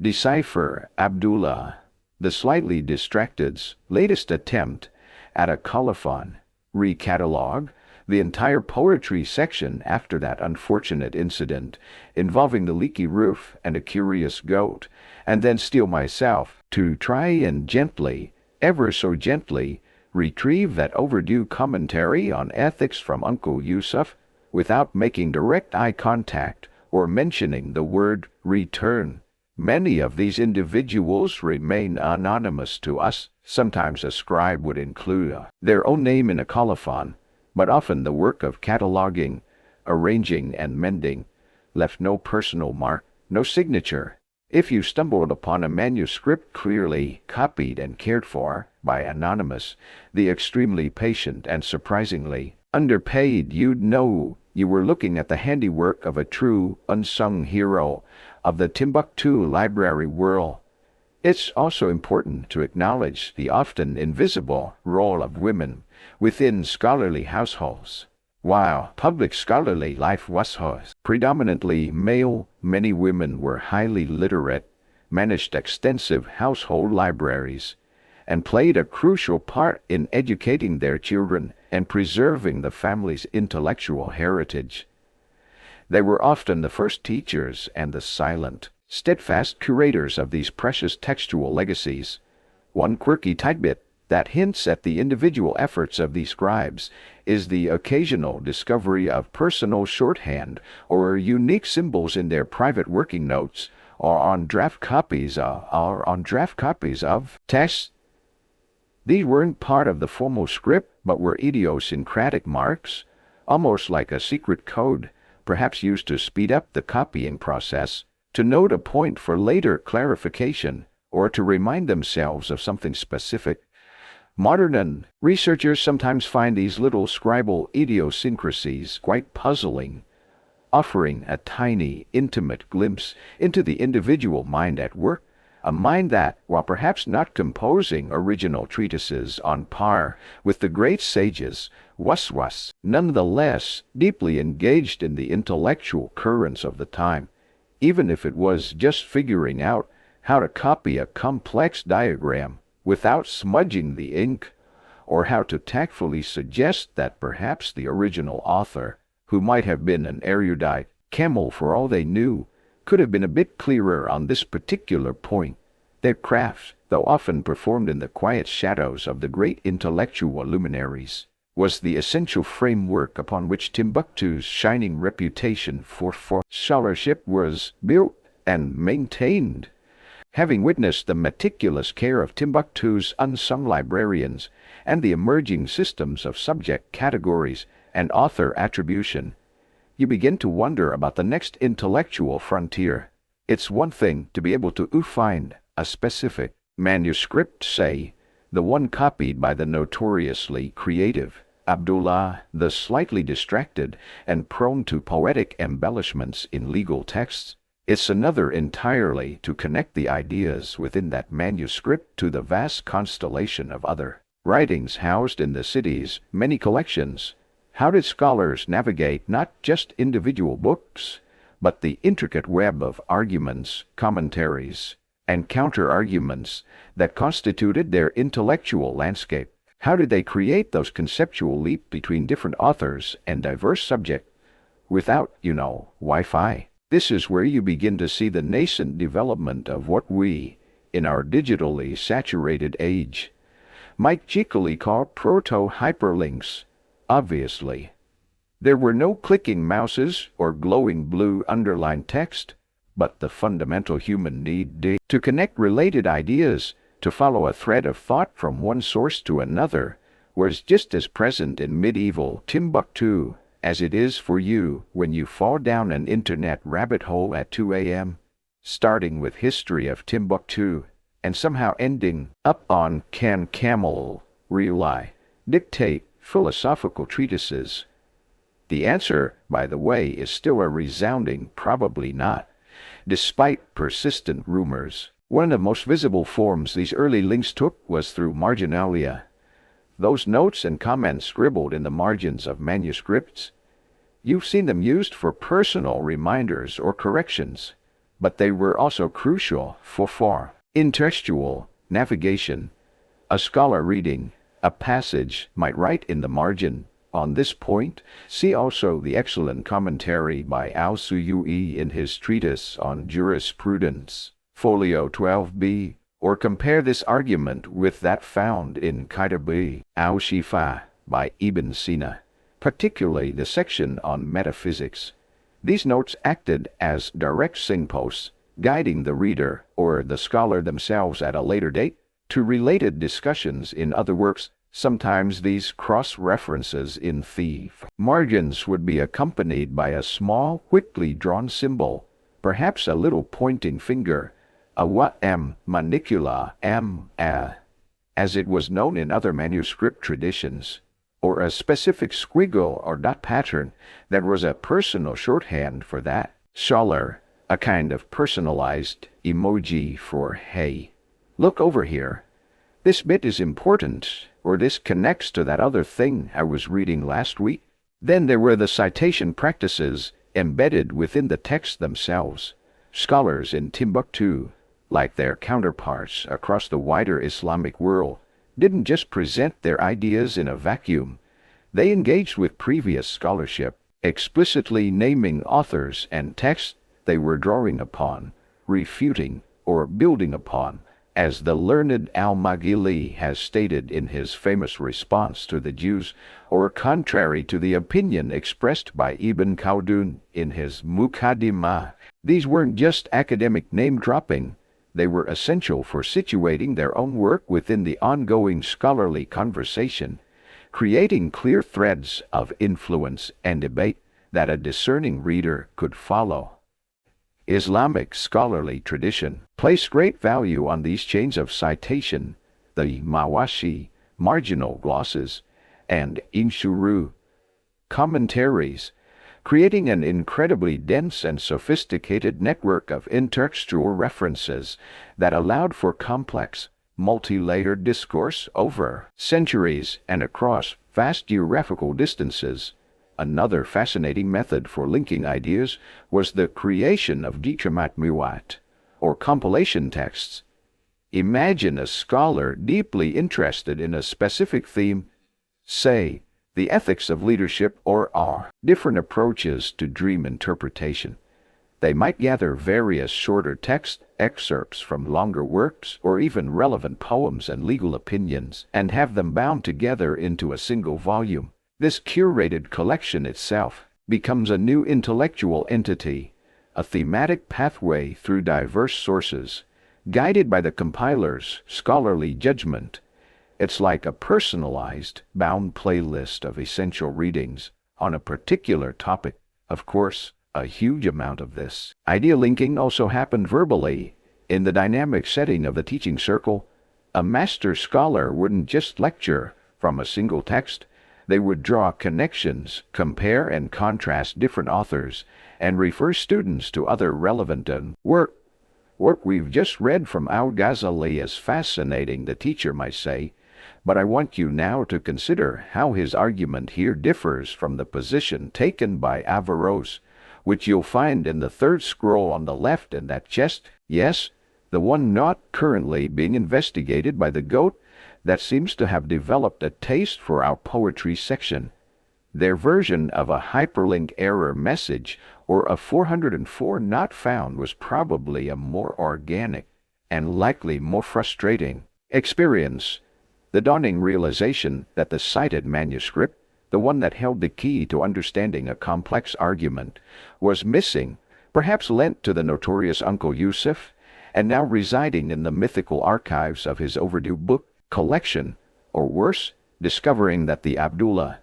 Decipher Abdullah, the slightly distracted's latest attempt at a colophon. Recatalogue the entire poetry section after that unfortunate incident involving the leaky roof and a curious goat, and then steel myself to try and gently, ever so gently, retrieve that overdue commentary on ethics from Uncle Yusuf without making direct eye contact or mentioning the word return. Many of these individuals remain anonymous to us. Sometimes a scribe would include their own name in a colophon, but often the work of cataloging, arranging, and mending left no personal mark, no signature. If you stumbled upon a manuscript clearly copied and cared for by Anonymous, the extremely patient and surprisingly underpaid, you'd know you were looking at the handiwork of a true, unsung hero of the Timbuktu library world. It's also important to acknowledge the often invisible role of women within scholarly households. While public scholarly life was predominantly male, many women were highly literate, managed extensive household libraries, and played a crucial part in educating their children and preserving the family's intellectual heritage. They were often the first teachers and the silent, steadfast curators of these precious textual legacies. One quirky tidbit that hints at the individual efforts of these scribes is the occasional discovery of personal shorthand or unique symbols in their private working notes or on draft copies of texts. These weren't part of the formal script, but were idiosyncratic marks, almost like a secret code, perhaps used to speed up the copying process, to note a point for later clarification, or to remind themselves of something specific. Modern researchers sometimes find these little scribal idiosyncrasies quite puzzling, offering a tiny, intimate glimpse into the individual mind at work, a mind that, while perhaps not composing original treatises on par with the great sages, was nonetheless deeply engaged in the intellectual currents of the time, even if it was just figuring out how to copy a complex diagram without smudging the ink, or how to tactfully suggest that perhaps the original author, who might have been an erudite camel for all they knew, could have been a bit clearer on this particular point. Their craft, though often performed in the quiet shadows of the great intellectual luminaries, was the essential framework upon which Timbuktu's shining reputation for scholarship was built and maintained. Having witnessed the meticulous care of Timbuktu's unsung librarians and the emerging systems of subject categories and author attribution, you begin to wonder about the next intellectual frontier. It's one thing to be able to find a specific manuscript, say, the one copied by the notoriously creative Abdullah, the slightly distracted and prone to poetic embellishments in legal texts. It's another entirely to connect the ideas within that manuscript to the vast constellation of other writings housed in the city's many collections. How did scholars navigate not just individual books, but the intricate web of arguments, commentaries, and counter-arguments that constituted their intellectual landscape? How did they create those conceptual leaps between different authors and diverse subjects without, Wi-Fi? This is where you begin to see the nascent development of what we, in our digitally saturated age, might cheekily call proto-hyperlinks. Obviously, there were no clicking mouses or glowing blue underlined text, but the fundamental human need to connect related ideas, to follow a thread of thought from one source to another, was just as present in medieval Timbuktu as it is for you when you fall down an internet rabbit hole at 2 a.m., starting with history of Timbuktu and somehow ending up on Can Camel Rely Dictate philosophical treatises. The answer, by the way, is still a resounding probably not, despite persistent rumors. One of the most visible forms these early links took was through marginalia, those notes and comments scribbled in the margins of manuscripts. You've seen them used for personal reminders or corrections, but they were also crucial for intertextual navigation. A scholar reading a passage might write in the margin, "On this point, see also the excellent commentary by Al-Suyu'i in his treatise on jurisprudence, folio 12b, or compare this argument with that found in Kitab al-Shifa by Ibn Sina, particularly the section on metaphysics." These notes acted as direct signposts, guiding the reader or the scholar themselves at a later date to related discussions in other works. Sometimes these cross-references in the margins would be accompanied by a small, quickly drawn symbol, perhaps a little pointing finger, a manicula as it was known in other manuscript traditions, or a specific squiggle or dot pattern that was a personal shorthand for that scholar, a kind of personalized emoji for "Hey, look over here. This bit is important," or "This connects to that other thing I was reading last week." Then there were the citation practices embedded within the texts themselves. Scholars in Timbuktu, like their counterparts across the wider Islamic world, didn't just present their ideas in a vacuum. They engaged with previous scholarship, explicitly naming authors and texts they were drawing upon, refuting, or building upon. As the learned Al-Maghili has stated in his famous response to the Jews, or contrary to the opinion expressed by Ibn Khaldun in his Muqaddimah, these weren't just academic name-dropping, they were essential for situating their own work within the ongoing scholarly conversation, creating clear threads of influence and debate that a discerning reader could follow. Islamic scholarly tradition placed great value on these chains of citation, the mawashi, marginal glosses, and inshuru, commentaries, creating an incredibly dense and sophisticated network of intertextual references that allowed for complex, multi-layered discourse over centuries and across vast geographical distances. Another fascinating method for linking ideas was the creation of Dichamatmuat, or compilation texts. Imagine a scholar deeply interested in a specific theme, say, the ethics of leadership or different approaches to dream interpretation. They might gather various shorter text excerpts from longer works or even relevant poems and legal opinions and have them bound together into a single volume. This curated collection itself becomes a new intellectual entity, a thematic pathway through diverse sources, guided by the compiler's scholarly judgment. It's like a personalized, bound playlist of essential readings on a particular topic. Of course, a huge amount of this idea linking also happened verbally. In the dynamic setting of the teaching circle, a master scholar wouldn't just lecture from a single text. They would draw connections, compare and contrast different authors, and refer students to other relevant work. Work we've just read from Al-Ghazali is fascinating, the teacher might say, but I want you now to consider how his argument here differs from the position taken by Averroes, which you'll find in the third scroll on the left in that chest. Yes, the one not currently being investigated by the goat that seems to have developed a taste for our poetry section. Their version of a hyperlink error message or a 404 not found was probably a more organic and likely more frustrating experience. The dawning realization that the cited manuscript, the one that held the key to understanding a complex argument, was missing, perhaps lent to the notorious Uncle Yusuf, and now residing in the mythical archives of his overdue book collection, or worse, discovering that the Abdullah,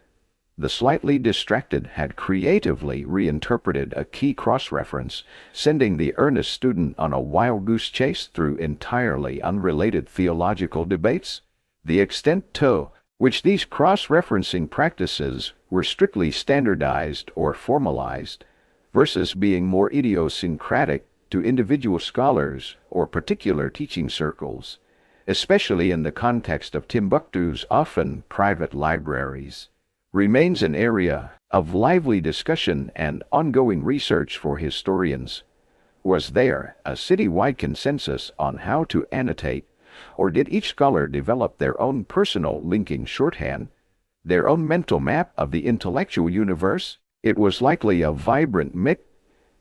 the slightly distracted, had creatively reinterpreted a key cross-reference, sending the earnest student on a wild goose chase through entirely unrelated theological debates. The extent to which these cross-referencing practices were strictly standardized or formalized, versus being more idiosyncratic to individual scholars or particular teaching circles, especially in the context of Timbuktu's often private libraries, remains an area of lively discussion and ongoing research for historians. Was there a city-wide consensus on how to annotate, or did each scholar develop their own personal linking shorthand, their own mental map of the intellectual universe? It was likely a vibrant mix.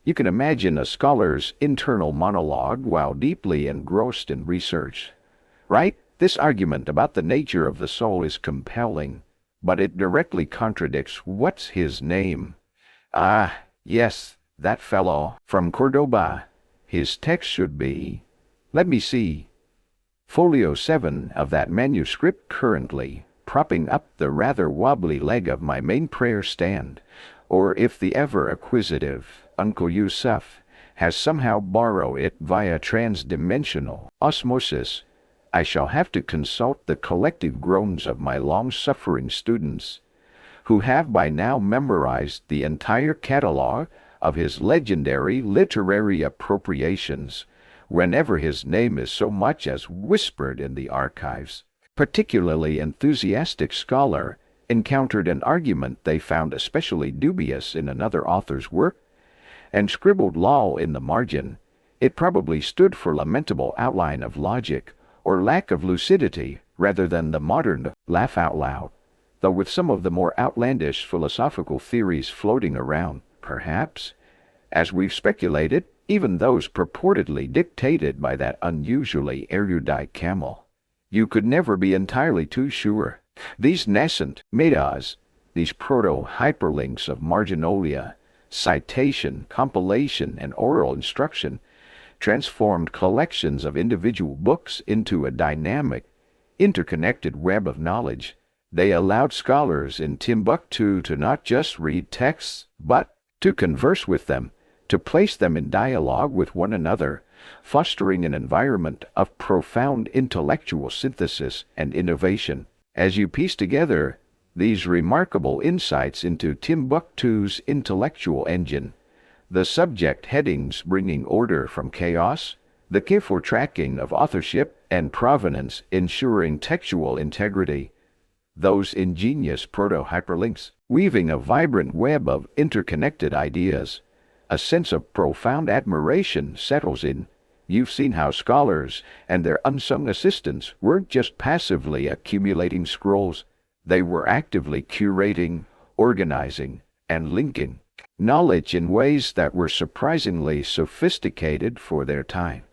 You can imagine a scholar's internal monologue while deeply engrossed in research. Right? This argument about the nature of the soul is compelling, but it directly contradicts what's his name. Ah, yes, that fellow from Cordoba. His text should be, let me see, Folio 7 of that manuscript currently propping up the rather wobbly leg of my main prayer stand, or if the ever-acquisitive Uncle Yusuf has somehow borrowed it via trans-dimensional osmosis, I shall have to consult the collective groans of my long-suffering students, who have by now memorized the entire catalog of his legendary literary appropriations, whenever his name is so much as whispered in the archives. Particularly enthusiastic scholar encountered an argument they found especially dubious in another author's work, and scribbled lol in the margin. It probably stood for lamentable outline of logic, or lack of lucidity, rather than the modern laugh out loud, though with some of the more outlandish philosophical theories floating around, perhaps. As we've speculated, even those purportedly dictated by that unusually erudite camel. You could never be entirely too sure. These nascent metas, these proto-hyperlinks of marginalia, citation, compilation, and oral instruction, transformed collections of individual books into a dynamic, interconnected web of knowledge. They allowed scholars in Timbuktu to not just read texts, but to converse with them, to place them in dialogue with one another, fostering an environment of profound intellectual synthesis and innovation. As you piece together these remarkable insights into Timbuktu's intellectual engine, the subject headings bringing order from chaos, the careful tracking of authorship and provenance ensuring textual integrity, those ingenious proto-hyperlinks weaving a vibrant web of interconnected ideas, a sense of profound admiration settles in. You've seen how scholars and their unsung assistants weren't just passively accumulating scrolls. They were actively curating, organizing, and linking knowledge in ways that were surprisingly sophisticated for their time.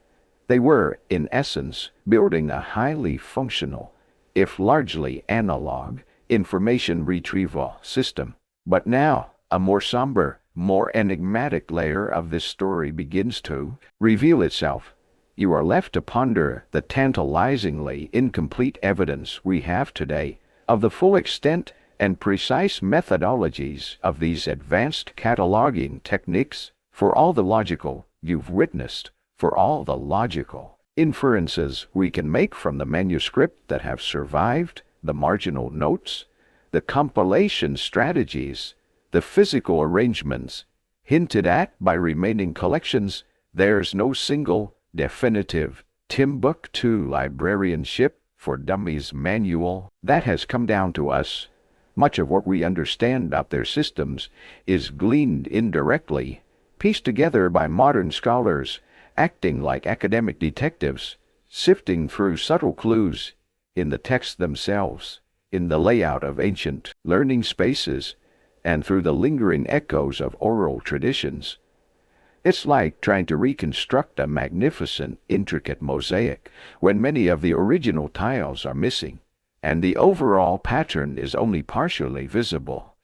They were, in essence, building a highly functional, if largely analog, information retrieval system. But now, a more somber, more enigmatic layer of this story begins to reveal itself. You are left to ponder the tantalizingly incomplete evidence we have today of the full extent and precise methodologies of these advanced cataloging techniques. For all the logical you've witnessed, for all the logical inferences we can make from the manuscript that have survived, the marginal notes, the compilation strategies, the physical arrangements hinted at by remaining collections, there's no single, definitive Timbuktu librarianship for dummies manual that has come down to us. Much of what we understand about their systems is gleaned indirectly, pieced together by modern scholars, acting like academic detectives, sifting through subtle clues in the texts themselves, in the layout of ancient learning spaces, and through the lingering echoes of oral traditions. It's like trying to reconstruct a magnificent, intricate mosaic when many of the original tiles are missing, and the overall pattern is only partially visible.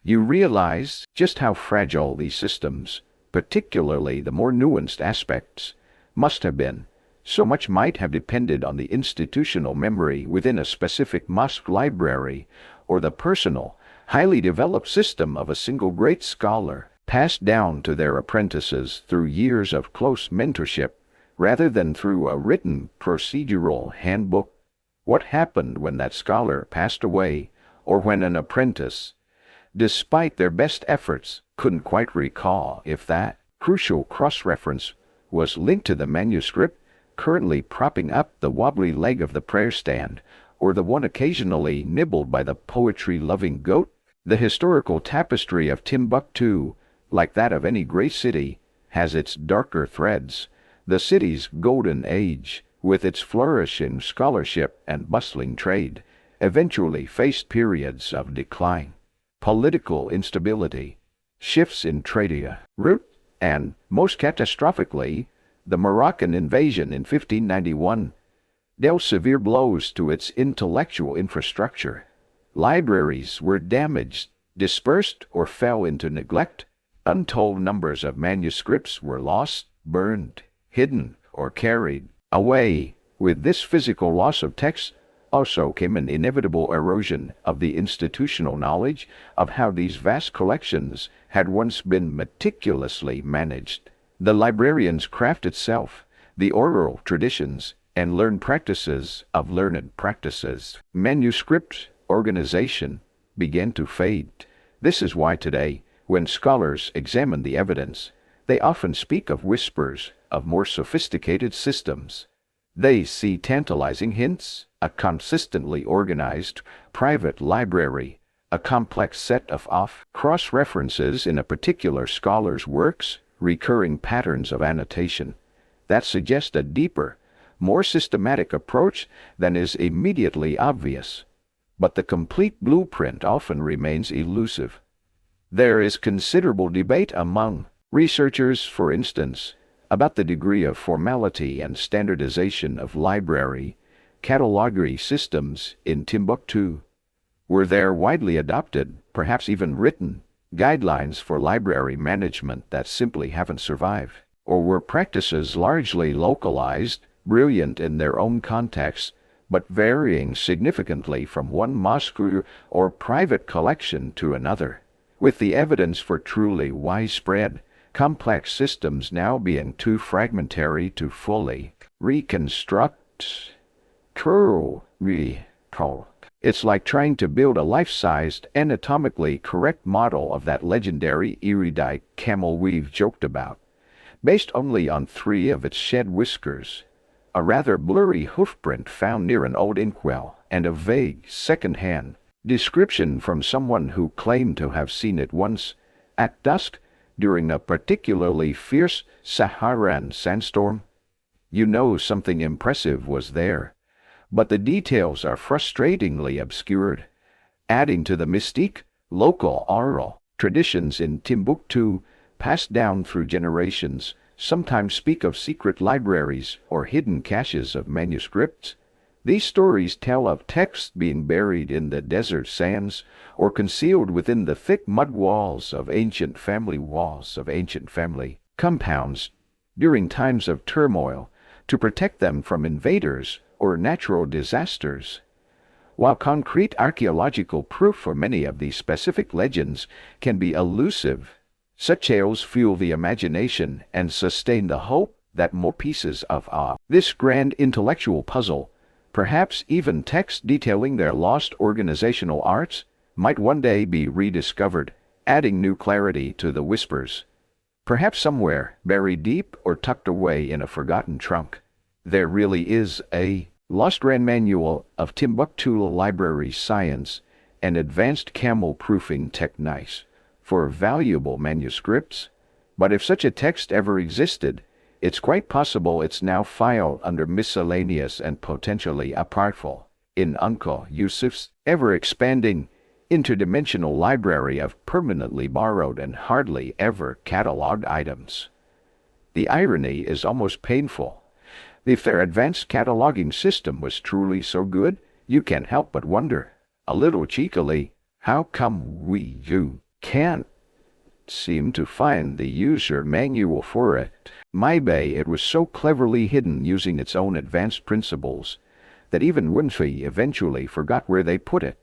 You realize just how fragile these systems, particularly the more nuanced aspects, must have been. So much might have depended on the institutional memory within a specific mosque library, or the personal, highly developed system of a single great scholar, passed down to their apprentices through years of close mentorship, rather than through a written procedural handbook. What happened when that scholar passed away, or when an apprentice, despite their best efforts, couldn't quite recall if that crucial cross-reference was linked to the manuscript currently propping up the wobbly leg of the prayer stand, or the one occasionally nibbled by the poetry-loving goat? The historical tapestry of Timbuktu, like that of any great city, has its darker threads. The city's golden age, with its flourishing scholarship and bustling trade, eventually faced periods of decline, political instability, shifts in trade route, and, most catastrophically, the Moroccan invasion in 1591 dealt severe blows to its intellectual infrastructure. Libraries were damaged, dispersed, or fell into neglect. Untold numbers of manuscripts were lost, burned, hidden, or carried away. With this physical loss of text also came an inevitable erosion of the institutional knowledge of how these vast collections had once been meticulously managed. The librarian's craft itself, the oral traditions and learned practices of learned practices, manuscript organization began to fade. This is why today, when scholars examine the evidence, they often speak of whispers of more sophisticated systems. They see tantalizing hints, a consistently organized private library, a complex set of cross-references in a particular scholar's works, recurring patterns of annotation that suggest a deeper, more systematic approach than is immediately obvious. But the complete blueprint often remains elusive. There is considerable debate among Researchers, for instance, about the degree of formality and standardization of library cataloging systems in Timbuktu. Were there widely adopted, perhaps even written, guidelines for library management that simply haven't survived? Or were practices largely localized, brilliant in their own context, but varying significantly from one mosque or private collection to another, with the evidence for truly widespread, complex systems now being too fragmentary to fully reconstruct? It's like trying to build a life-sized, anatomically correct model of that legendary erudite camel we've joked about, based only on 3 of its shed whiskers, a rather blurry hoofprint found near an old inkwell, and a vague, second-hand description from someone who claimed to have seen it once, at dusk, during a particularly fierce Saharan sandstorm. You know something impressive was there, but the details are frustratingly obscured. Adding to the mystique, local oral traditions in Timbuktu, passed down through generations, sometimes speak of secret libraries or hidden caches of manuscripts. These stories tell of texts being buried in the desert sands or concealed within the thick mud walls of ancient family compounds during times of turmoil to protect them from invaders or natural disasters. While concrete archaeological proof for many of these specific legends can be elusive, such tales fuel the imagination and sustain the hope that more pieces of this grand intellectual puzzle, perhaps even texts detailing their lost organizational arts, might one day be rediscovered, adding new clarity to the whispers. Perhaps somewhere, buried deep or tucked away in a forgotten trunk, there really is a lost grand manual of Timbuktu library science and advanced camel-proofing techniques for valuable manuscripts. But if such a text ever existed, it's quite possible it's now filed under miscellaneous and potentially apocryphal in Uncle Yusuf's ever-expanding, interdimensional library of permanently borrowed and hardly ever catalogued items. The irony is almost painful. If their advanced cataloging system was truly so good, you can't help but wonder, a little cheekily, how come you can't seem to find the user manual for it? Maybe it was so cleverly hidden using its own advanced principles that even Winfrey eventually forgot where they put it,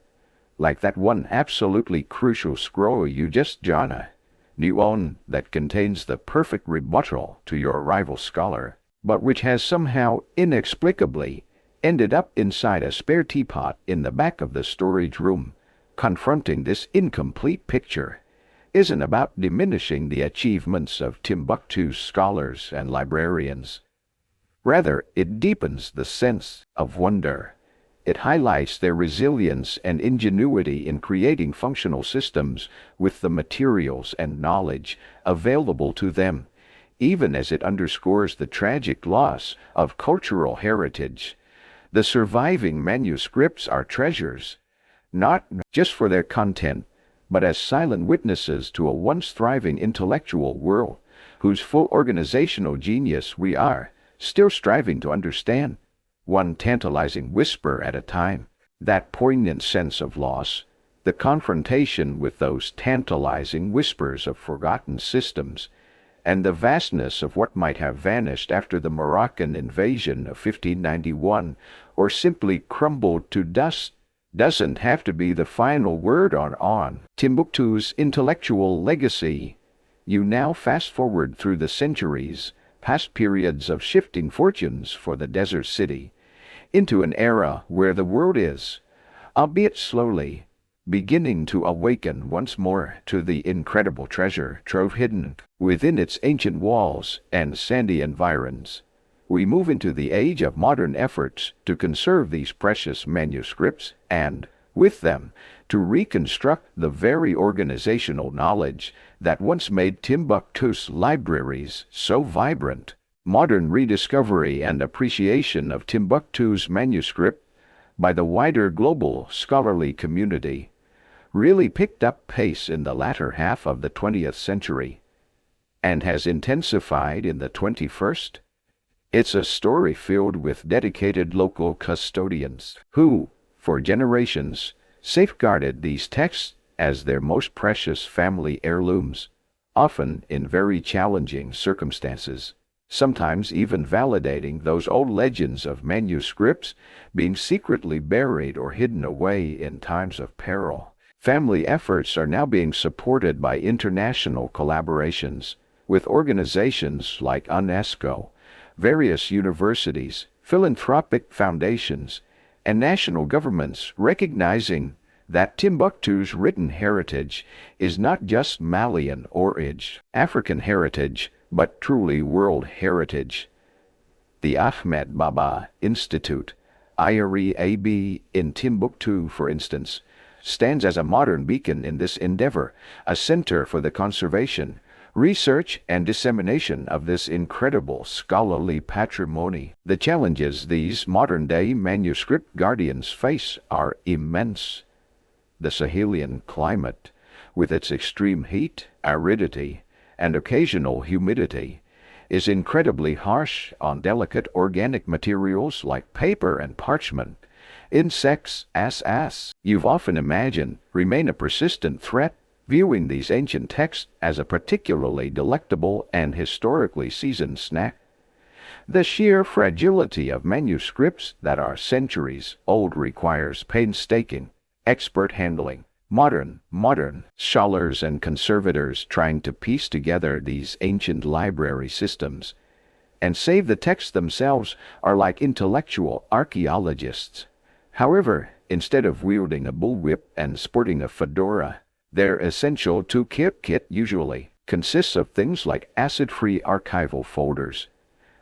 like that one absolutely crucial scroll you just knew on that contains the perfect rebuttal to your rival scholar, but which has somehow inexplicably ended up inside a spare teapot in the back of the storage room. Confronting this incomplete picture isn't about diminishing the achievements of Timbuktu's scholars and librarians. Rather, it deepens the sense of wonder. It highlights their resilience and ingenuity in creating functional systems with the materials and knowledge available to them, even as it underscores the tragic loss of cultural heritage. The surviving manuscripts are treasures, not just for their content, but as silent witnesses to a once thriving intellectual world, whose full organizational genius we are still striving to understand, one tantalizing whisper at a time. That poignant sense of loss, the confrontation with those tantalizing whispers of forgotten systems, and the vastness of what might have vanished after the Moroccan invasion of 1591, or simply crumbled to dust, doesn't have to be the final word on Timbuktu's intellectual legacy. You now fast forward through the centuries, past periods of shifting fortunes for the desert city, into an era where the world is, albeit slowly, beginning to awaken once more to the incredible treasure trove hidden within its ancient walls and sandy environs. We move into the age of modern efforts to conserve these precious manuscripts and, with them, to reconstruct the very organizational knowledge that once made Timbuktu's libraries so vibrant. Modern rediscovery and appreciation of Timbuktu's manuscript by the wider global scholarly community really picked up pace in the latter half of the 20th century. and has intensified in the 21st. It's a story filled with dedicated local custodians who, for generations, safeguarded these texts as their most precious family heirlooms, often in very challenging circumstances, sometimes even validating those old legends of manuscripts being secretly buried or hidden away in times of peril. Family efforts are now being supported by international collaborations with organizations like UNESCO, various universities, philanthropic foundations, and national governments recognizing that Timbuktu's written heritage is not just Malian or African heritage, but truly world heritage. The Ahmed Baba Institute, IREAB in Timbuktu, for instance, stands as a modern beacon in this endeavor, a center for the conservation, research, and dissemination of this incredible scholarly patrimony. The challenges these modern-day manuscript guardians face are immense. The Sahelian climate, with its extreme heat, aridity, and occasional humidity, is incredibly harsh on delicate organic materials like paper and parchment. Insects, as you've often imagined, remain a persistent threat, viewing these ancient texts as a particularly delectable and historically seasoned snack. The sheer fragility of manuscripts that are centuries old requires painstaking, expert handling. Modern scholars and conservators trying to piece together these ancient library systems and save the texts themselves are like intellectual archaeologists. However, instead of wielding a bullwhip and sporting a fedora, their essential toolkit kit usually consists of things like acid-free archival folders,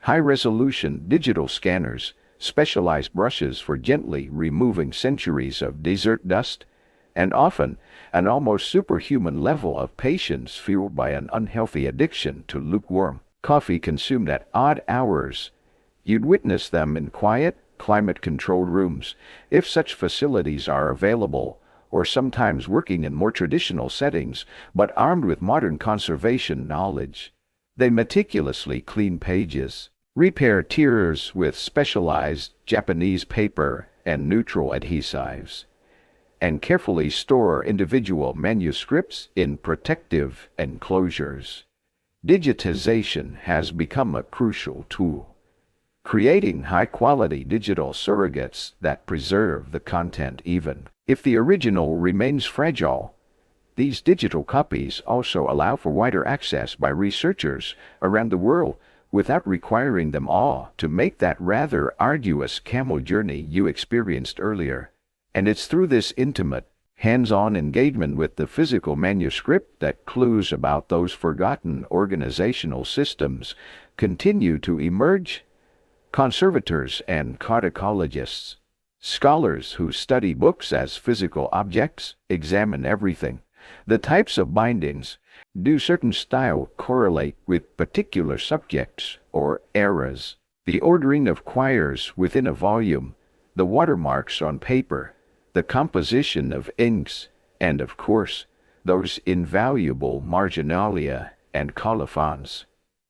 high-resolution digital scanners, specialized brushes for gently removing centuries of desert dust, and often an almost superhuman level of patience fueled by an unhealthy addiction to lukewarm coffee consumed at odd hours. You'd witness them in quiet, climate-controlled rooms, if such facilities are available, or sometimes working in more traditional settings, but armed with modern conservation knowledge. They meticulously clean pages, repair tears with specialized Japanese paper and neutral adhesives, and carefully store individual manuscripts in protective enclosures. Digitization has become a crucial tool, creating high-quality digital surrogates that preserve the content even if the original remains fragile. These digital copies also allow for wider access by researchers around the world without requiring them all to make that rather arduous camel journey you experienced earlier. And it's through this intimate, hands-on engagement with the physical manuscript that clues about those forgotten organizational systems continue to emerge. Conservators and codicologists, scholars who study books as physical objects, examine everything. The types of bindings, do certain style correlate with particular subjects or eras? The ordering of quires within a volume, the watermarks on paper, the composition of inks, and of course, those invaluable marginalia and colophons.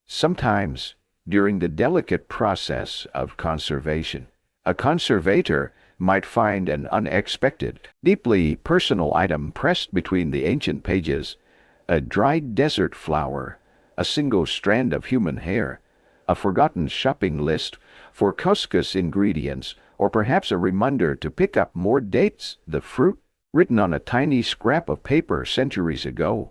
Sometimes, during the delicate process of conservation, a conservator might find an unexpected, deeply personal item pressed between the ancient pages, a dried desert flower, a single strand of human hair, a forgotten shopping list for couscous ingredients, or perhaps a reminder to pick up more dates, the fruit, written on a tiny scrap of paper centuries ago.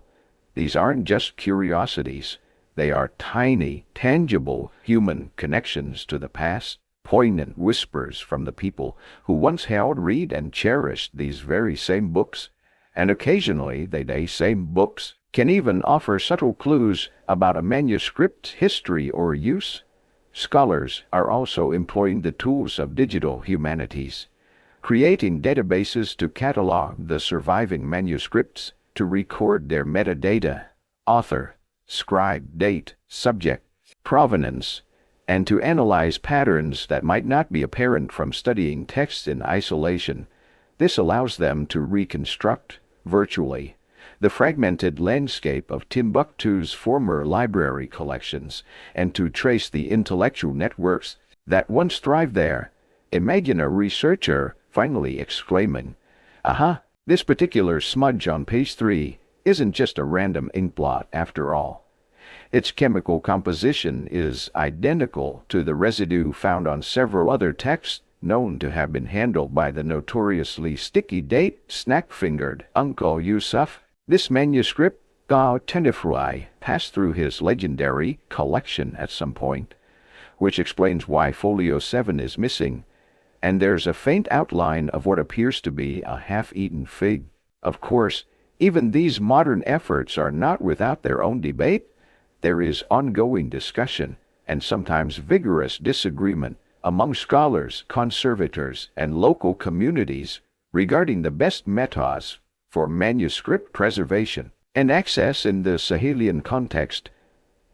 These aren't just curiosities. They are tiny, tangible human connections to the past, poignant whispers from the people who once held, read, and cherished these very same books. And occasionally, they same books can even offer subtle clues about a manuscript's history or use. Scholars are also employing the tools of digital humanities, creating databases to catalog the surviving manuscripts, to record their metadata, author, scribe, date, subject, provenance, and to analyze patterns that might not be apparent from studying texts in isolation. This allows them to reconstruct, virtually, the fragmented landscape of Timbuktu's former library collections and to trace the intellectual networks that once thrived there. Imagine a researcher finally exclaiming, "Aha, this particular smudge on page 3 isn't just a random ink blot after all. Its chemical composition is identical to the residue found on several other texts known to have been handled by the notoriously sticky-date, snack-fingered Uncle Yusuf. This manuscript, Ga Tenefrai, passed through his legendary collection at some point, which explains why Folio 7 is missing, and there's a faint outline of what appears to be a half-eaten fig. Of course, even these modern efforts are not without their own debate. There is ongoing discussion, and sometimes vigorous disagreement, among scholars, conservators, and local communities regarding the best methods for manuscript preservation and access in the Sahelian context.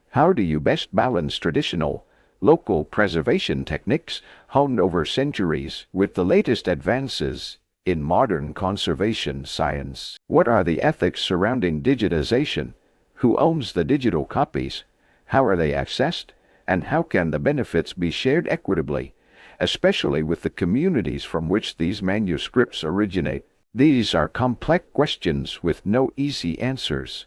How do you best balance traditional, local preservation techniques honed over centuries with the latest advances in modern conservation science? What are the ethics surrounding digitization? Who owns the digital copies? How are they accessed? And how can the benefits be shared equitably, especially with the communities from which these manuscripts originate? These are complex questions with no easy answers.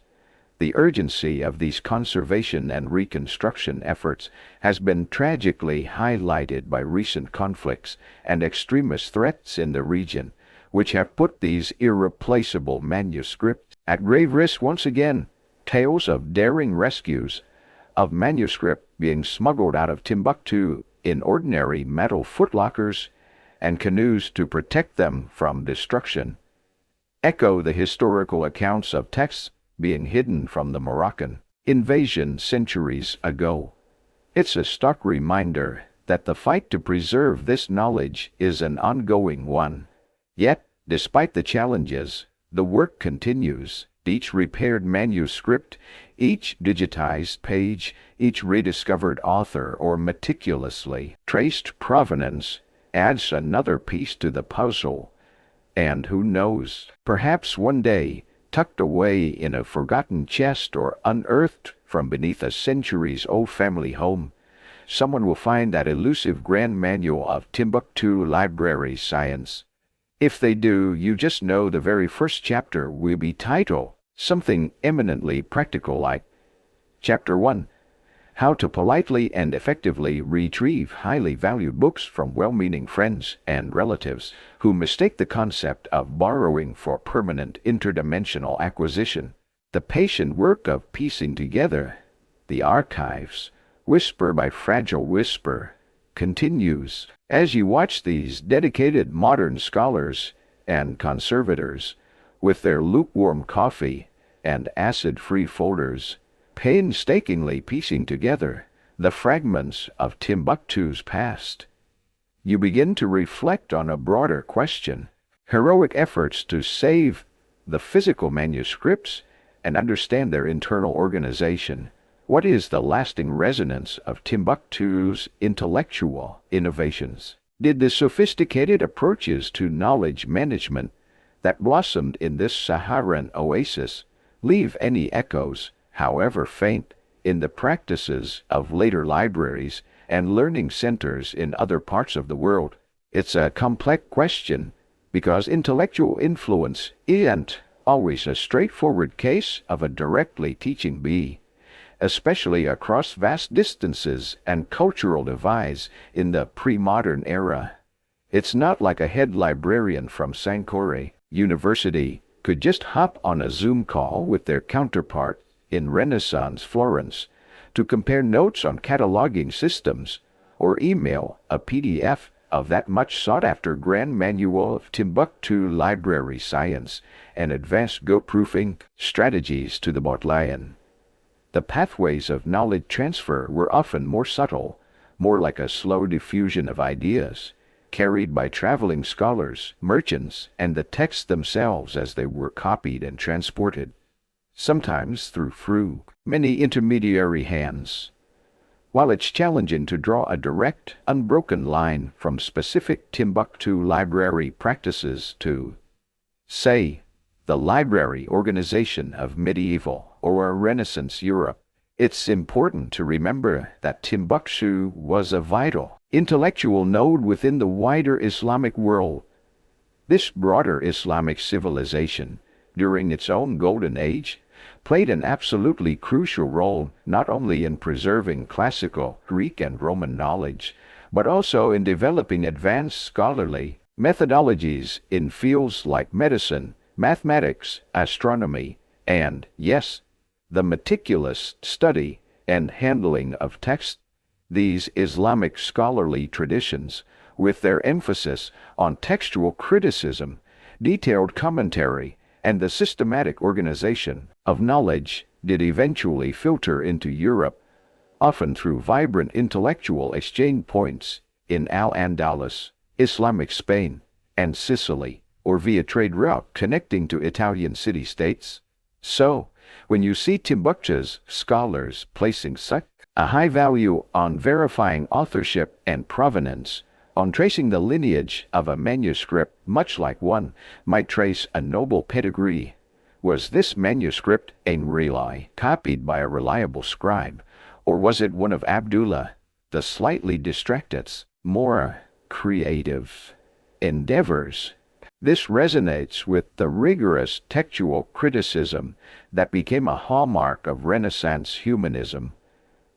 The urgency of these conservation and reconstruction efforts has been tragically highlighted by recent conflicts and extremist threats in the region, which have put these irreplaceable manuscripts at grave risk once again. Tales of daring rescues of manuscript being smuggled out of Timbuktu in ordinary metal footlockers and canoes to protect them from destruction echo the historical accounts of texts being hidden from the Moroccan invasion centuries ago. It's a stark reminder that the fight to preserve this knowledge is an ongoing one. Yet, despite the challenges, the work continues. Each repaired manuscript, each digitized page, each rediscovered author or meticulously traced provenance adds another piece to the puzzle. And who knows, perhaps one day, tucked away in a forgotten chest or unearthed from beneath a centuries-old family home, someone will find that elusive grand manual of Timbuktu library science. If they do, you just know the very first chapter will be titled something eminently practical like Chapter 1, How to Politely and Effectively Retrieve Highly Valued Books from Well-Meaning Friends and Relatives who Mistake the Concept of Borrowing for Permanent Interdimensional Acquisition. The patient work of piecing together the archives, whisper by fragile whisper, continues as you watch these dedicated modern scholars and conservators with their lukewarm coffee and acid-free folders painstakingly piecing together the fragments of Timbuktu's past. You begin to reflect on a broader question: heroic efforts to save the physical manuscripts and understand their internal organization. What is the lasting resonance of Timbuktu's intellectual innovations? Did the sophisticated approaches to knowledge management that blossomed in this Saharan oasis leave any echoes, however faint, in the practices of later libraries and learning centers in other parts of the world? It's a complex question because intellectual influence isn't always a straightforward case of a directly teaching bee, especially across vast distances and cultural divides in the pre-modern era. It's not like a head librarian from Sankore University could just hop on a Zoom call with their counterpart in Renaissance Florence to compare notes on cataloging systems or email a PDF of that much sought-after Grand Manual of Timbuktu Library Science and Advanced Go-Proofing Strategies to the Botlion. The pathways of knowledge transfer were often more subtle, more like a slow diffusion of ideas, carried by traveling scholars, merchants, and the texts themselves as they were copied and transported, sometimes through many intermediary hands. While it's challenging to draw a direct, unbroken line from specific Timbuktu library practices to, say, the library organization of medieval or Renaissance Europe. It's important to remember that Timbuktu was a vital intellectual node within the wider Islamic world. This broader Islamic civilization, during its own golden age, played an absolutely crucial role not only in preserving classical Greek and Roman knowledge, but also in developing advanced scholarly methodologies in fields like medicine, mathematics, astronomy, and, yes, the meticulous study and handling of text. These Islamic scholarly traditions, with their emphasis on textual criticism, detailed commentary, and the systematic organization of knowledge, did eventually filter into Europe, often through vibrant intellectual exchange points in Al-Andalus, Islamic Spain, and Sicily, or via trade route connecting to Italian city-states. So, when you see Timbuktu's scholars placing such a high value on verifying authorship and provenance, on tracing the lineage of a manuscript, much like one might trace a noble pedigree, was this manuscript really copied by a reliable scribe, or was it one of Abdullah, the slightly distracted's, more creative endeavors? This resonates with the rigorous textual criticism that became a hallmark of Renaissance humanism.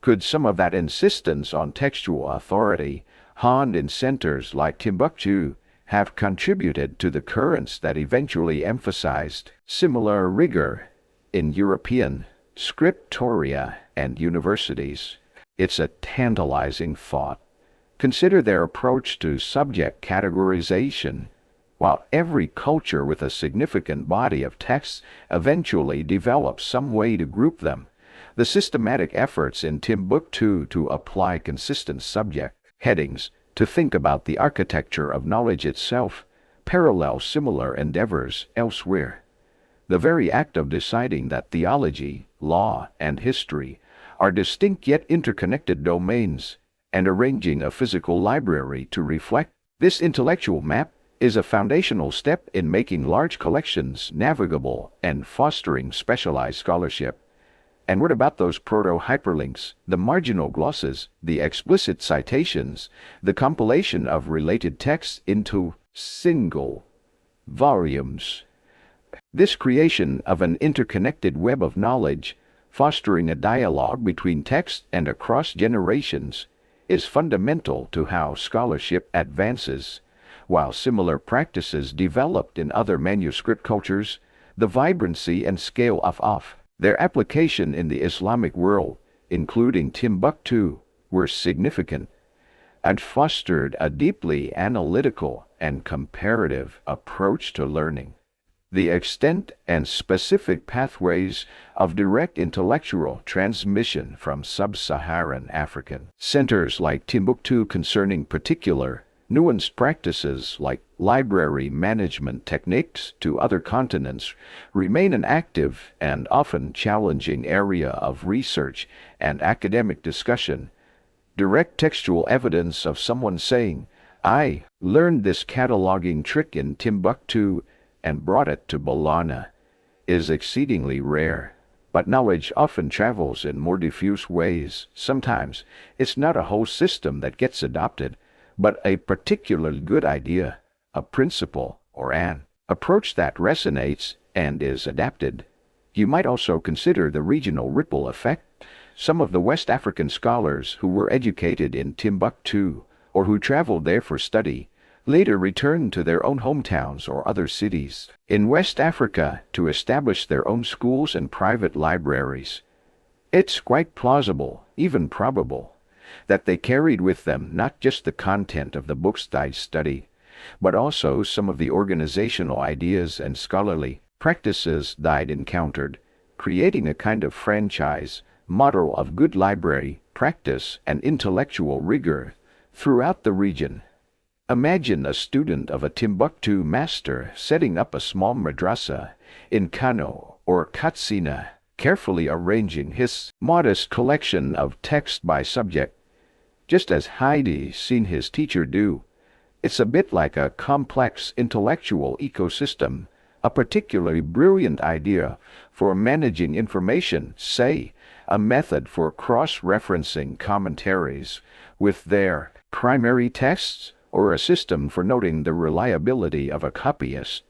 Could some of that insistence on textual authority, honed in centers like Timbuktu, have contributed to the currents that eventually emphasized similar rigor in European scriptoria and universities? It's a tantalizing thought. Consider their approach to subject categorization. While every culture with a significant body of texts eventually develops some way to group them, the systematic efforts in Timbuktu to apply consistent subject headings to think about the architecture of knowledge itself parallel similar endeavors elsewhere. The very act of deciding that theology, law, and history are distinct yet interconnected domains, and arranging a physical library to reflect this intellectual map, is a foundational step in making large collections navigable and fostering specialized scholarship. And what about those proto-hyperlinks, the marginal glosses, the explicit citations, the compilation of related texts into single volumes? This creation of an interconnected web of knowledge, fostering a dialogue between texts and across generations, is fundamental to how scholarship advances. While similar practices developed in other manuscript cultures, the vibrancy and scale of their application in the Islamic world, including Timbuktu, were significant and fostered a deeply analytical and comparative approach to learning. The extent and specific pathways of direct intellectual transmission from sub-Saharan African centers like Timbuktu concerning particular nuanced practices like library management techniques to other continents remain an active and often challenging area of research and academic discussion. Direct textual evidence of someone saying, "I learned this cataloging trick in Timbuktu and brought it to Bologna," is exceedingly rare. But knowledge often travels in more diffuse ways. Sometimes it's not a whole system that gets adopted, but a particularly good idea, a principle, or an approach that resonates and is adapted. You might also consider the regional ripple effect. Some of the West African scholars who were educated in Timbuktu, or who traveled there for study, later returned to their own hometowns or other cities in West Africa to establish their own schools and private libraries. It's quite plausible, even probable, that they carried with them not just the content of the books they studied, but also some of the organizational ideas and scholarly practices they'd encountered, creating a kind of franchise model of good library practice and intellectual rigor throughout the region. Imagine a student of a Timbuktu master setting up a small madrasa in Kano or Katsina, carefully arranging his modest collection of text by subject, just as Heidi's seen his teacher do. It's a bit like a complex intellectual ecosystem, a particularly brilliant idea for managing information, say, a method for cross-referencing commentaries with their primary texts, or a system for noting the reliability of a copyist.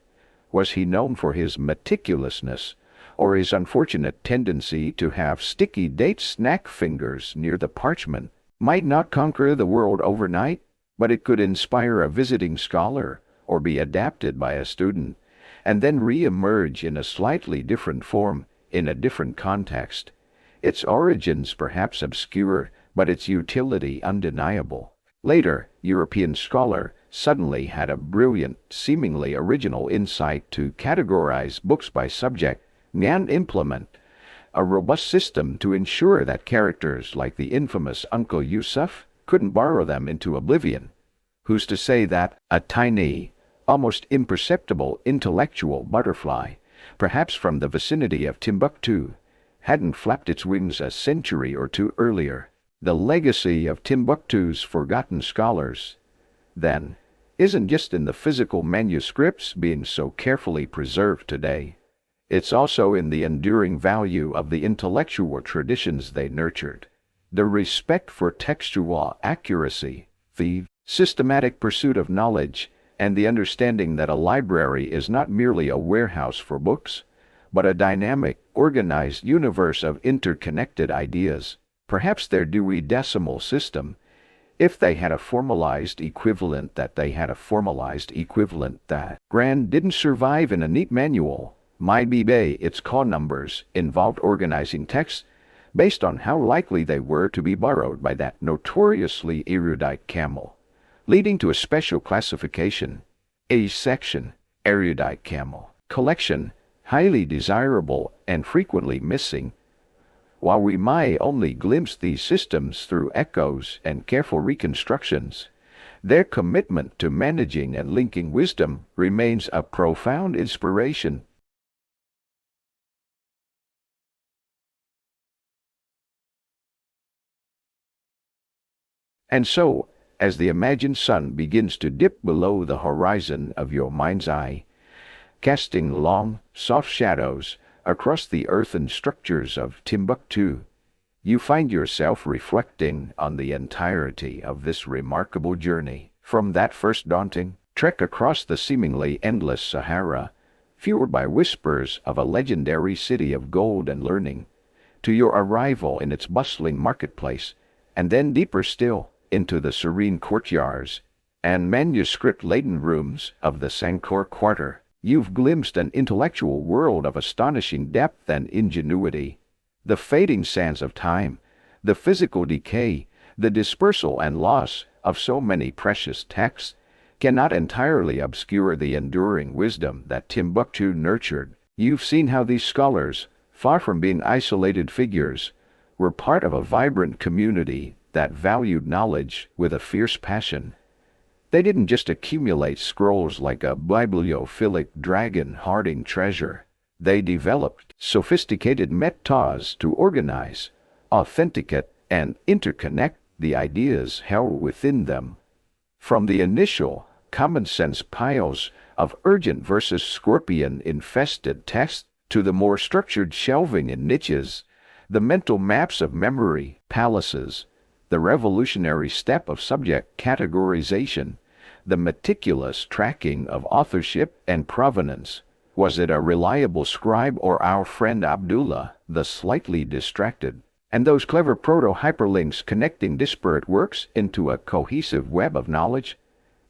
Was he known for his meticulousness, or his unfortunate tendency to have sticky date snack fingers near the parchment? Might not conquer the world overnight, but it could inspire a visiting scholar, or be adapted by a student, and then re-emerge in a slightly different form, in a different context. Its origins perhaps obscure, but its utility undeniable. Later, European scholar suddenly had a brilliant, seemingly original insight to categorize books by subject and implement a robust system to ensure that characters like the infamous Uncle Yusuf couldn't borrow them into oblivion. Who's to say that a tiny, almost imperceptible intellectual butterfly, perhaps from the vicinity of Timbuktu, hadn't flapped its wings a century or two earlier? The legacy of Timbuktu's forgotten scholars, then, isn't just in the physical manuscripts being so carefully preserved today. It's also in the enduring value of the intellectual traditions they nurtured, the respect for textual accuracy, the systematic pursuit of knowledge, and the understanding that a library is not merely a warehouse for books, but a dynamic, organized universe of interconnected ideas. Perhaps their Dewey Decimal System, if they had a formalized equivalent that Grand didn't survive in a neat manual, might be its call numbers involved organizing texts based on how likely they were to be borrowed by that notoriously erudite camel, leading to a special classification, a section, erudite camel, collection, highly desirable and frequently missing. While we might only glimpse these systems through echoes and careful reconstructions, their commitment to managing and linking wisdom remains a profound inspiration. And so, as the imagined sun begins to dip below the horizon of your mind's eye, casting long, soft shadows across the earthen structures of Timbuktu, you find yourself reflecting on the entirety of this remarkable journey, from that first daunting trek across the seemingly endless Sahara, fueled by whispers of a legendary city of gold and learning, to your arrival in its bustling marketplace, and then deeper still into the serene courtyards and manuscript-laden rooms of the Sankor Quarter. You've glimpsed an intellectual world of astonishing depth and ingenuity. The fading sands of time, the physical decay, the dispersal and loss of so many precious texts cannot entirely obscure the enduring wisdom that Timbuktu nurtured. You've seen how these scholars, far from being isolated figures, were part of a vibrant community that valued knowledge with a fierce passion. They didn't just accumulate scrolls like a bibliophilic dragon hoarding treasure. They developed sophisticated methods to organize, authenticate, and interconnect the ideas held within them. From the initial, common-sense piles of urgent versus scorpion-infested text to the more structured shelving in niches, the mental maps of memory palaces, the revolutionary step of subject categorization, the meticulous tracking of authorship and provenance. Was it a reliable scribe or our friend Abdullah, the slightly distracted? And those clever proto-hyperlinks connecting disparate works into a cohesive web of knowledge?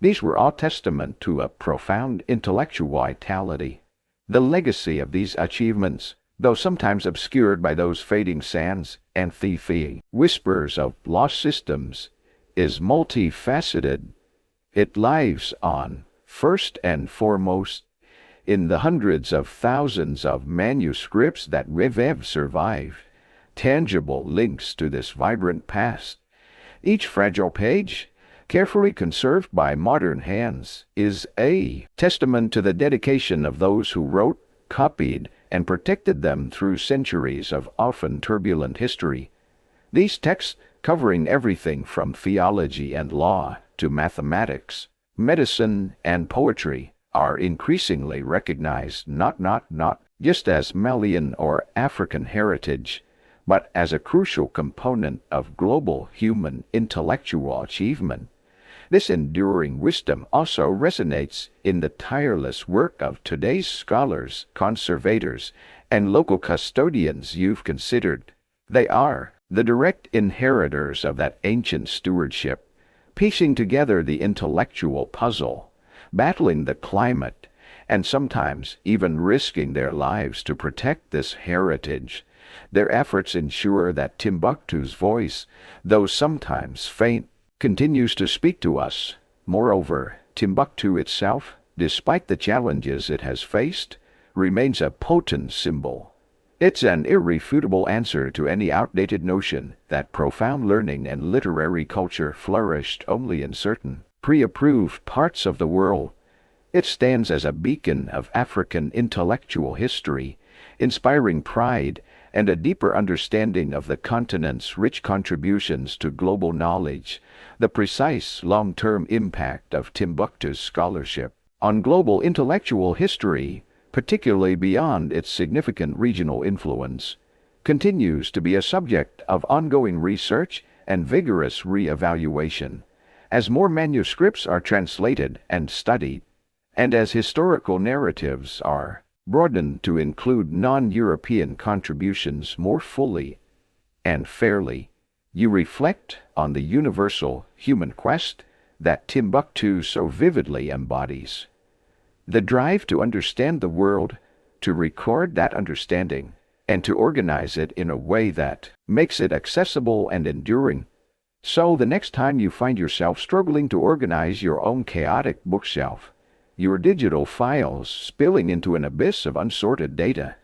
These were all testament to a profound intellectual vitality. The legacy of these achievements, though sometimes obscured by those fading sands and thiefy whispers of lost systems, is multifaceted. It lives on, first and foremost, in the hundreds of thousands of manuscripts that survive, tangible links to this vibrant past. Each fragile page, carefully conserved by modern hands, is a testament to the dedication of those who wrote, copied, and protected them through centuries of often turbulent history. These texts, covering everything from theology and law to mathematics, medicine, and poetry, are increasingly recognized not just as Malian or African heritage, but as a crucial component of global human intellectual achievement. This enduring wisdom also resonates in the tireless work of today's scholars, conservators, and local custodians you've considered. They are the direct inheritors of that ancient stewardship, piecing together the intellectual puzzle, battling the climate, and sometimes even risking their lives to protect this heritage. Their efforts ensure that Timbuktu's voice, though sometimes faint, continues to speak to us. Moreover, Timbuktu itself, despite the challenges it has faced, remains a potent symbol. It's an irrefutable answer to any outdated notion that profound learning and literary culture flourished only in certain pre-approved parts of the world. It stands as a beacon of African intellectual history, inspiring pride and a deeper understanding of the continent's rich contributions to global knowledge. The precise long-term impact of Timbuktu's scholarship on global intellectual history, particularly beyond its significant regional influence, continues to be a subject of ongoing research and vigorous re-evaluation. As more manuscripts are translated and studied, and as historical narratives are broadened to include non-European contributions more fully and fairly, you reflect on the universal human quest that Timbuktu so vividly embodies. The drive to understand the world, to record that understanding, and to organize it in a way that makes it accessible and enduring. So the next time you find yourself struggling to organize your own chaotic bookshelf, your digital files spilling into an abyss of unsorted data,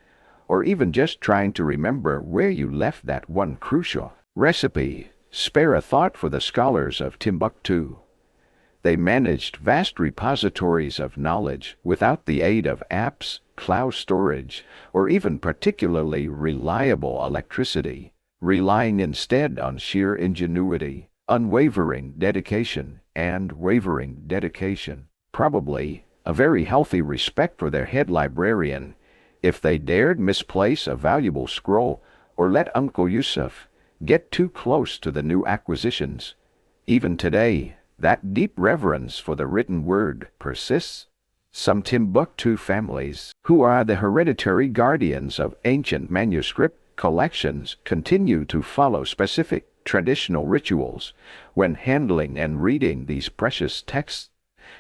or even just trying to remember where you left that one crucial recipe, spare a thought for the scholars of Timbuktu. They managed vast repositories of knowledge without the aid of apps, cloud storage, or even particularly reliable electricity, relying instead on sheer ingenuity, unwavering dedication, and wavering dedication. Probably a very healthy respect for their head librarian, if they dared misplace a valuable scroll or let Uncle Yusuf get too close to the new acquisitions. Even today, that deep reverence for the written word persists. Some Timbuktu families, who are the hereditary guardians of ancient manuscript collections, continue to follow specific traditional rituals when handling and reading these precious texts.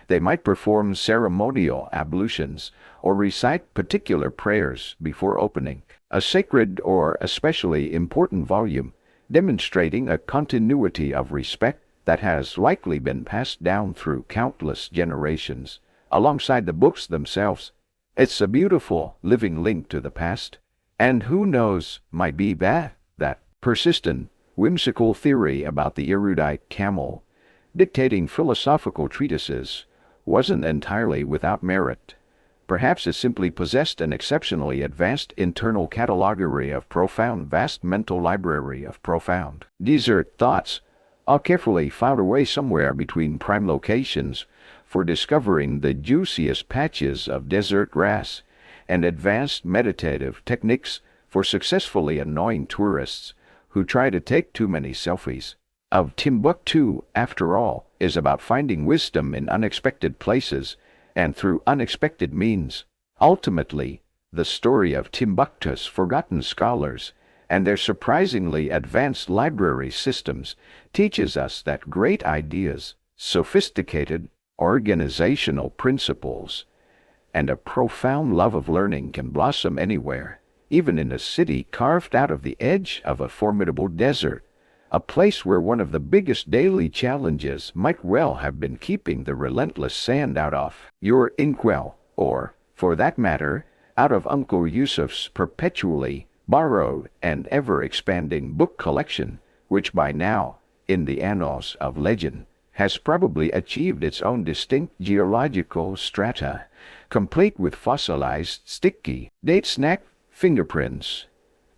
They might perform ceremonial ablutions or recite particular prayers before opening a sacred or especially important volume, demonstrating a continuity of respect that has likely been passed down through countless generations, alongside the books themselves. It's a beautiful, living link to the past, and who knows, might be that persistent, whimsical theory about the erudite camel dictating philosophical treatises wasn't entirely without merit. Perhaps it simply possessed an exceptionally advanced internal cataloguery of profound, vast mental library of profound desert thoughts, all carefully filed away somewhere between prime locations for discovering the juiciest patches of desert grass, and advanced meditative techniques for successfully annoying tourists who try to take too many selfies. Of Timbuktu, after all, is about finding wisdom in unexpected places and through unexpected means. Ultimately, the story of Timbuktu's forgotten scholars and their surprisingly advanced library systems teaches us that great ideas, sophisticated organizational principles, and a profound love of learning can blossom anywhere, even in a city carved out of the edge of a formidable desert, a place where one of the biggest daily challenges might well have been keeping the relentless sand out of your inkwell, or, for that matter, out of Uncle Yusuf's perpetually borrowed and ever-expanding book collection, which by now, in the annals of legend, has probably achieved its own distinct geological strata, complete with fossilized sticky date snack fingerprints.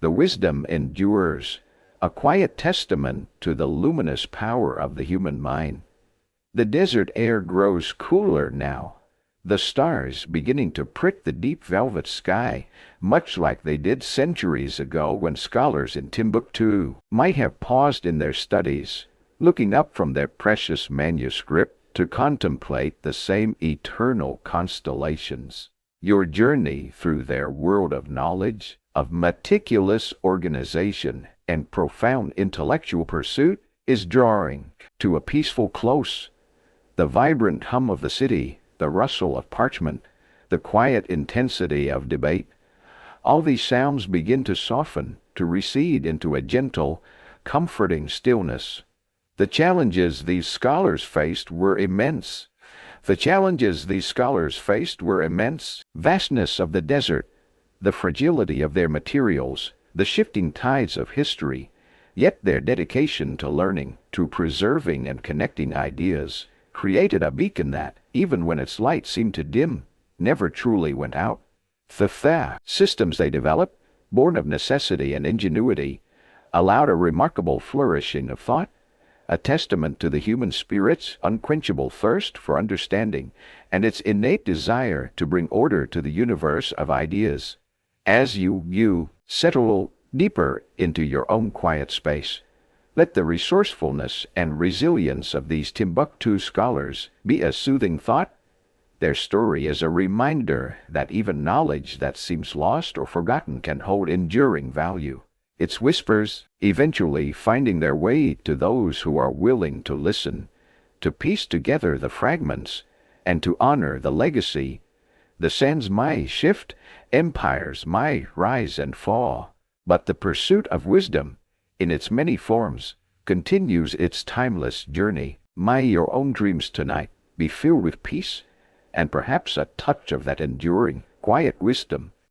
The wisdom endures, a quiet testament to the luminous power of the human mind. The desert air grows cooler now, the stars beginning to prick the deep velvet sky, much like they did centuries ago when scholars in Timbuktu might have paused in their studies, looking up from their precious manuscript to contemplate the same eternal constellations. Your journey through their world of knowledge, of meticulous organization, and profound intellectual pursuit is drawing to a peaceful close. The vibrant hum of the city, the rustle of parchment, the quiet intensity of debate, all these sounds begin to soften, to recede into a gentle, comforting stillness. The challenges these scholars faced were immense. Vastness of the desert, the fragility of their materials, the shifting tides of history, yet their dedication to learning, to preserving and connecting ideas, created a beacon that, even when its light seemed to dim, never truly went out. The systems they developed, born of necessity and ingenuity, allowed a remarkable flourishing of thought, a testament to the human spirit's unquenchable thirst for understanding and its innate desire to bring order to the universe of ideas. As you settle deeper into your own quiet space, let the resourcefulness and resilience of these Timbuktu scholars be a soothing thought. Their story is a reminder that even knowledge that seems lost or forgotten can hold enduring value. Its whispers eventually finding their way to those who are willing to listen, to piece together the fragments, and to honor the legacy. The sands may shift, empires may rise and fall, but the pursuit of wisdom, in its many forms, continues its timeless journey. May your own dreams tonight be filled with peace, and perhaps a touch of that enduring, quiet wisdom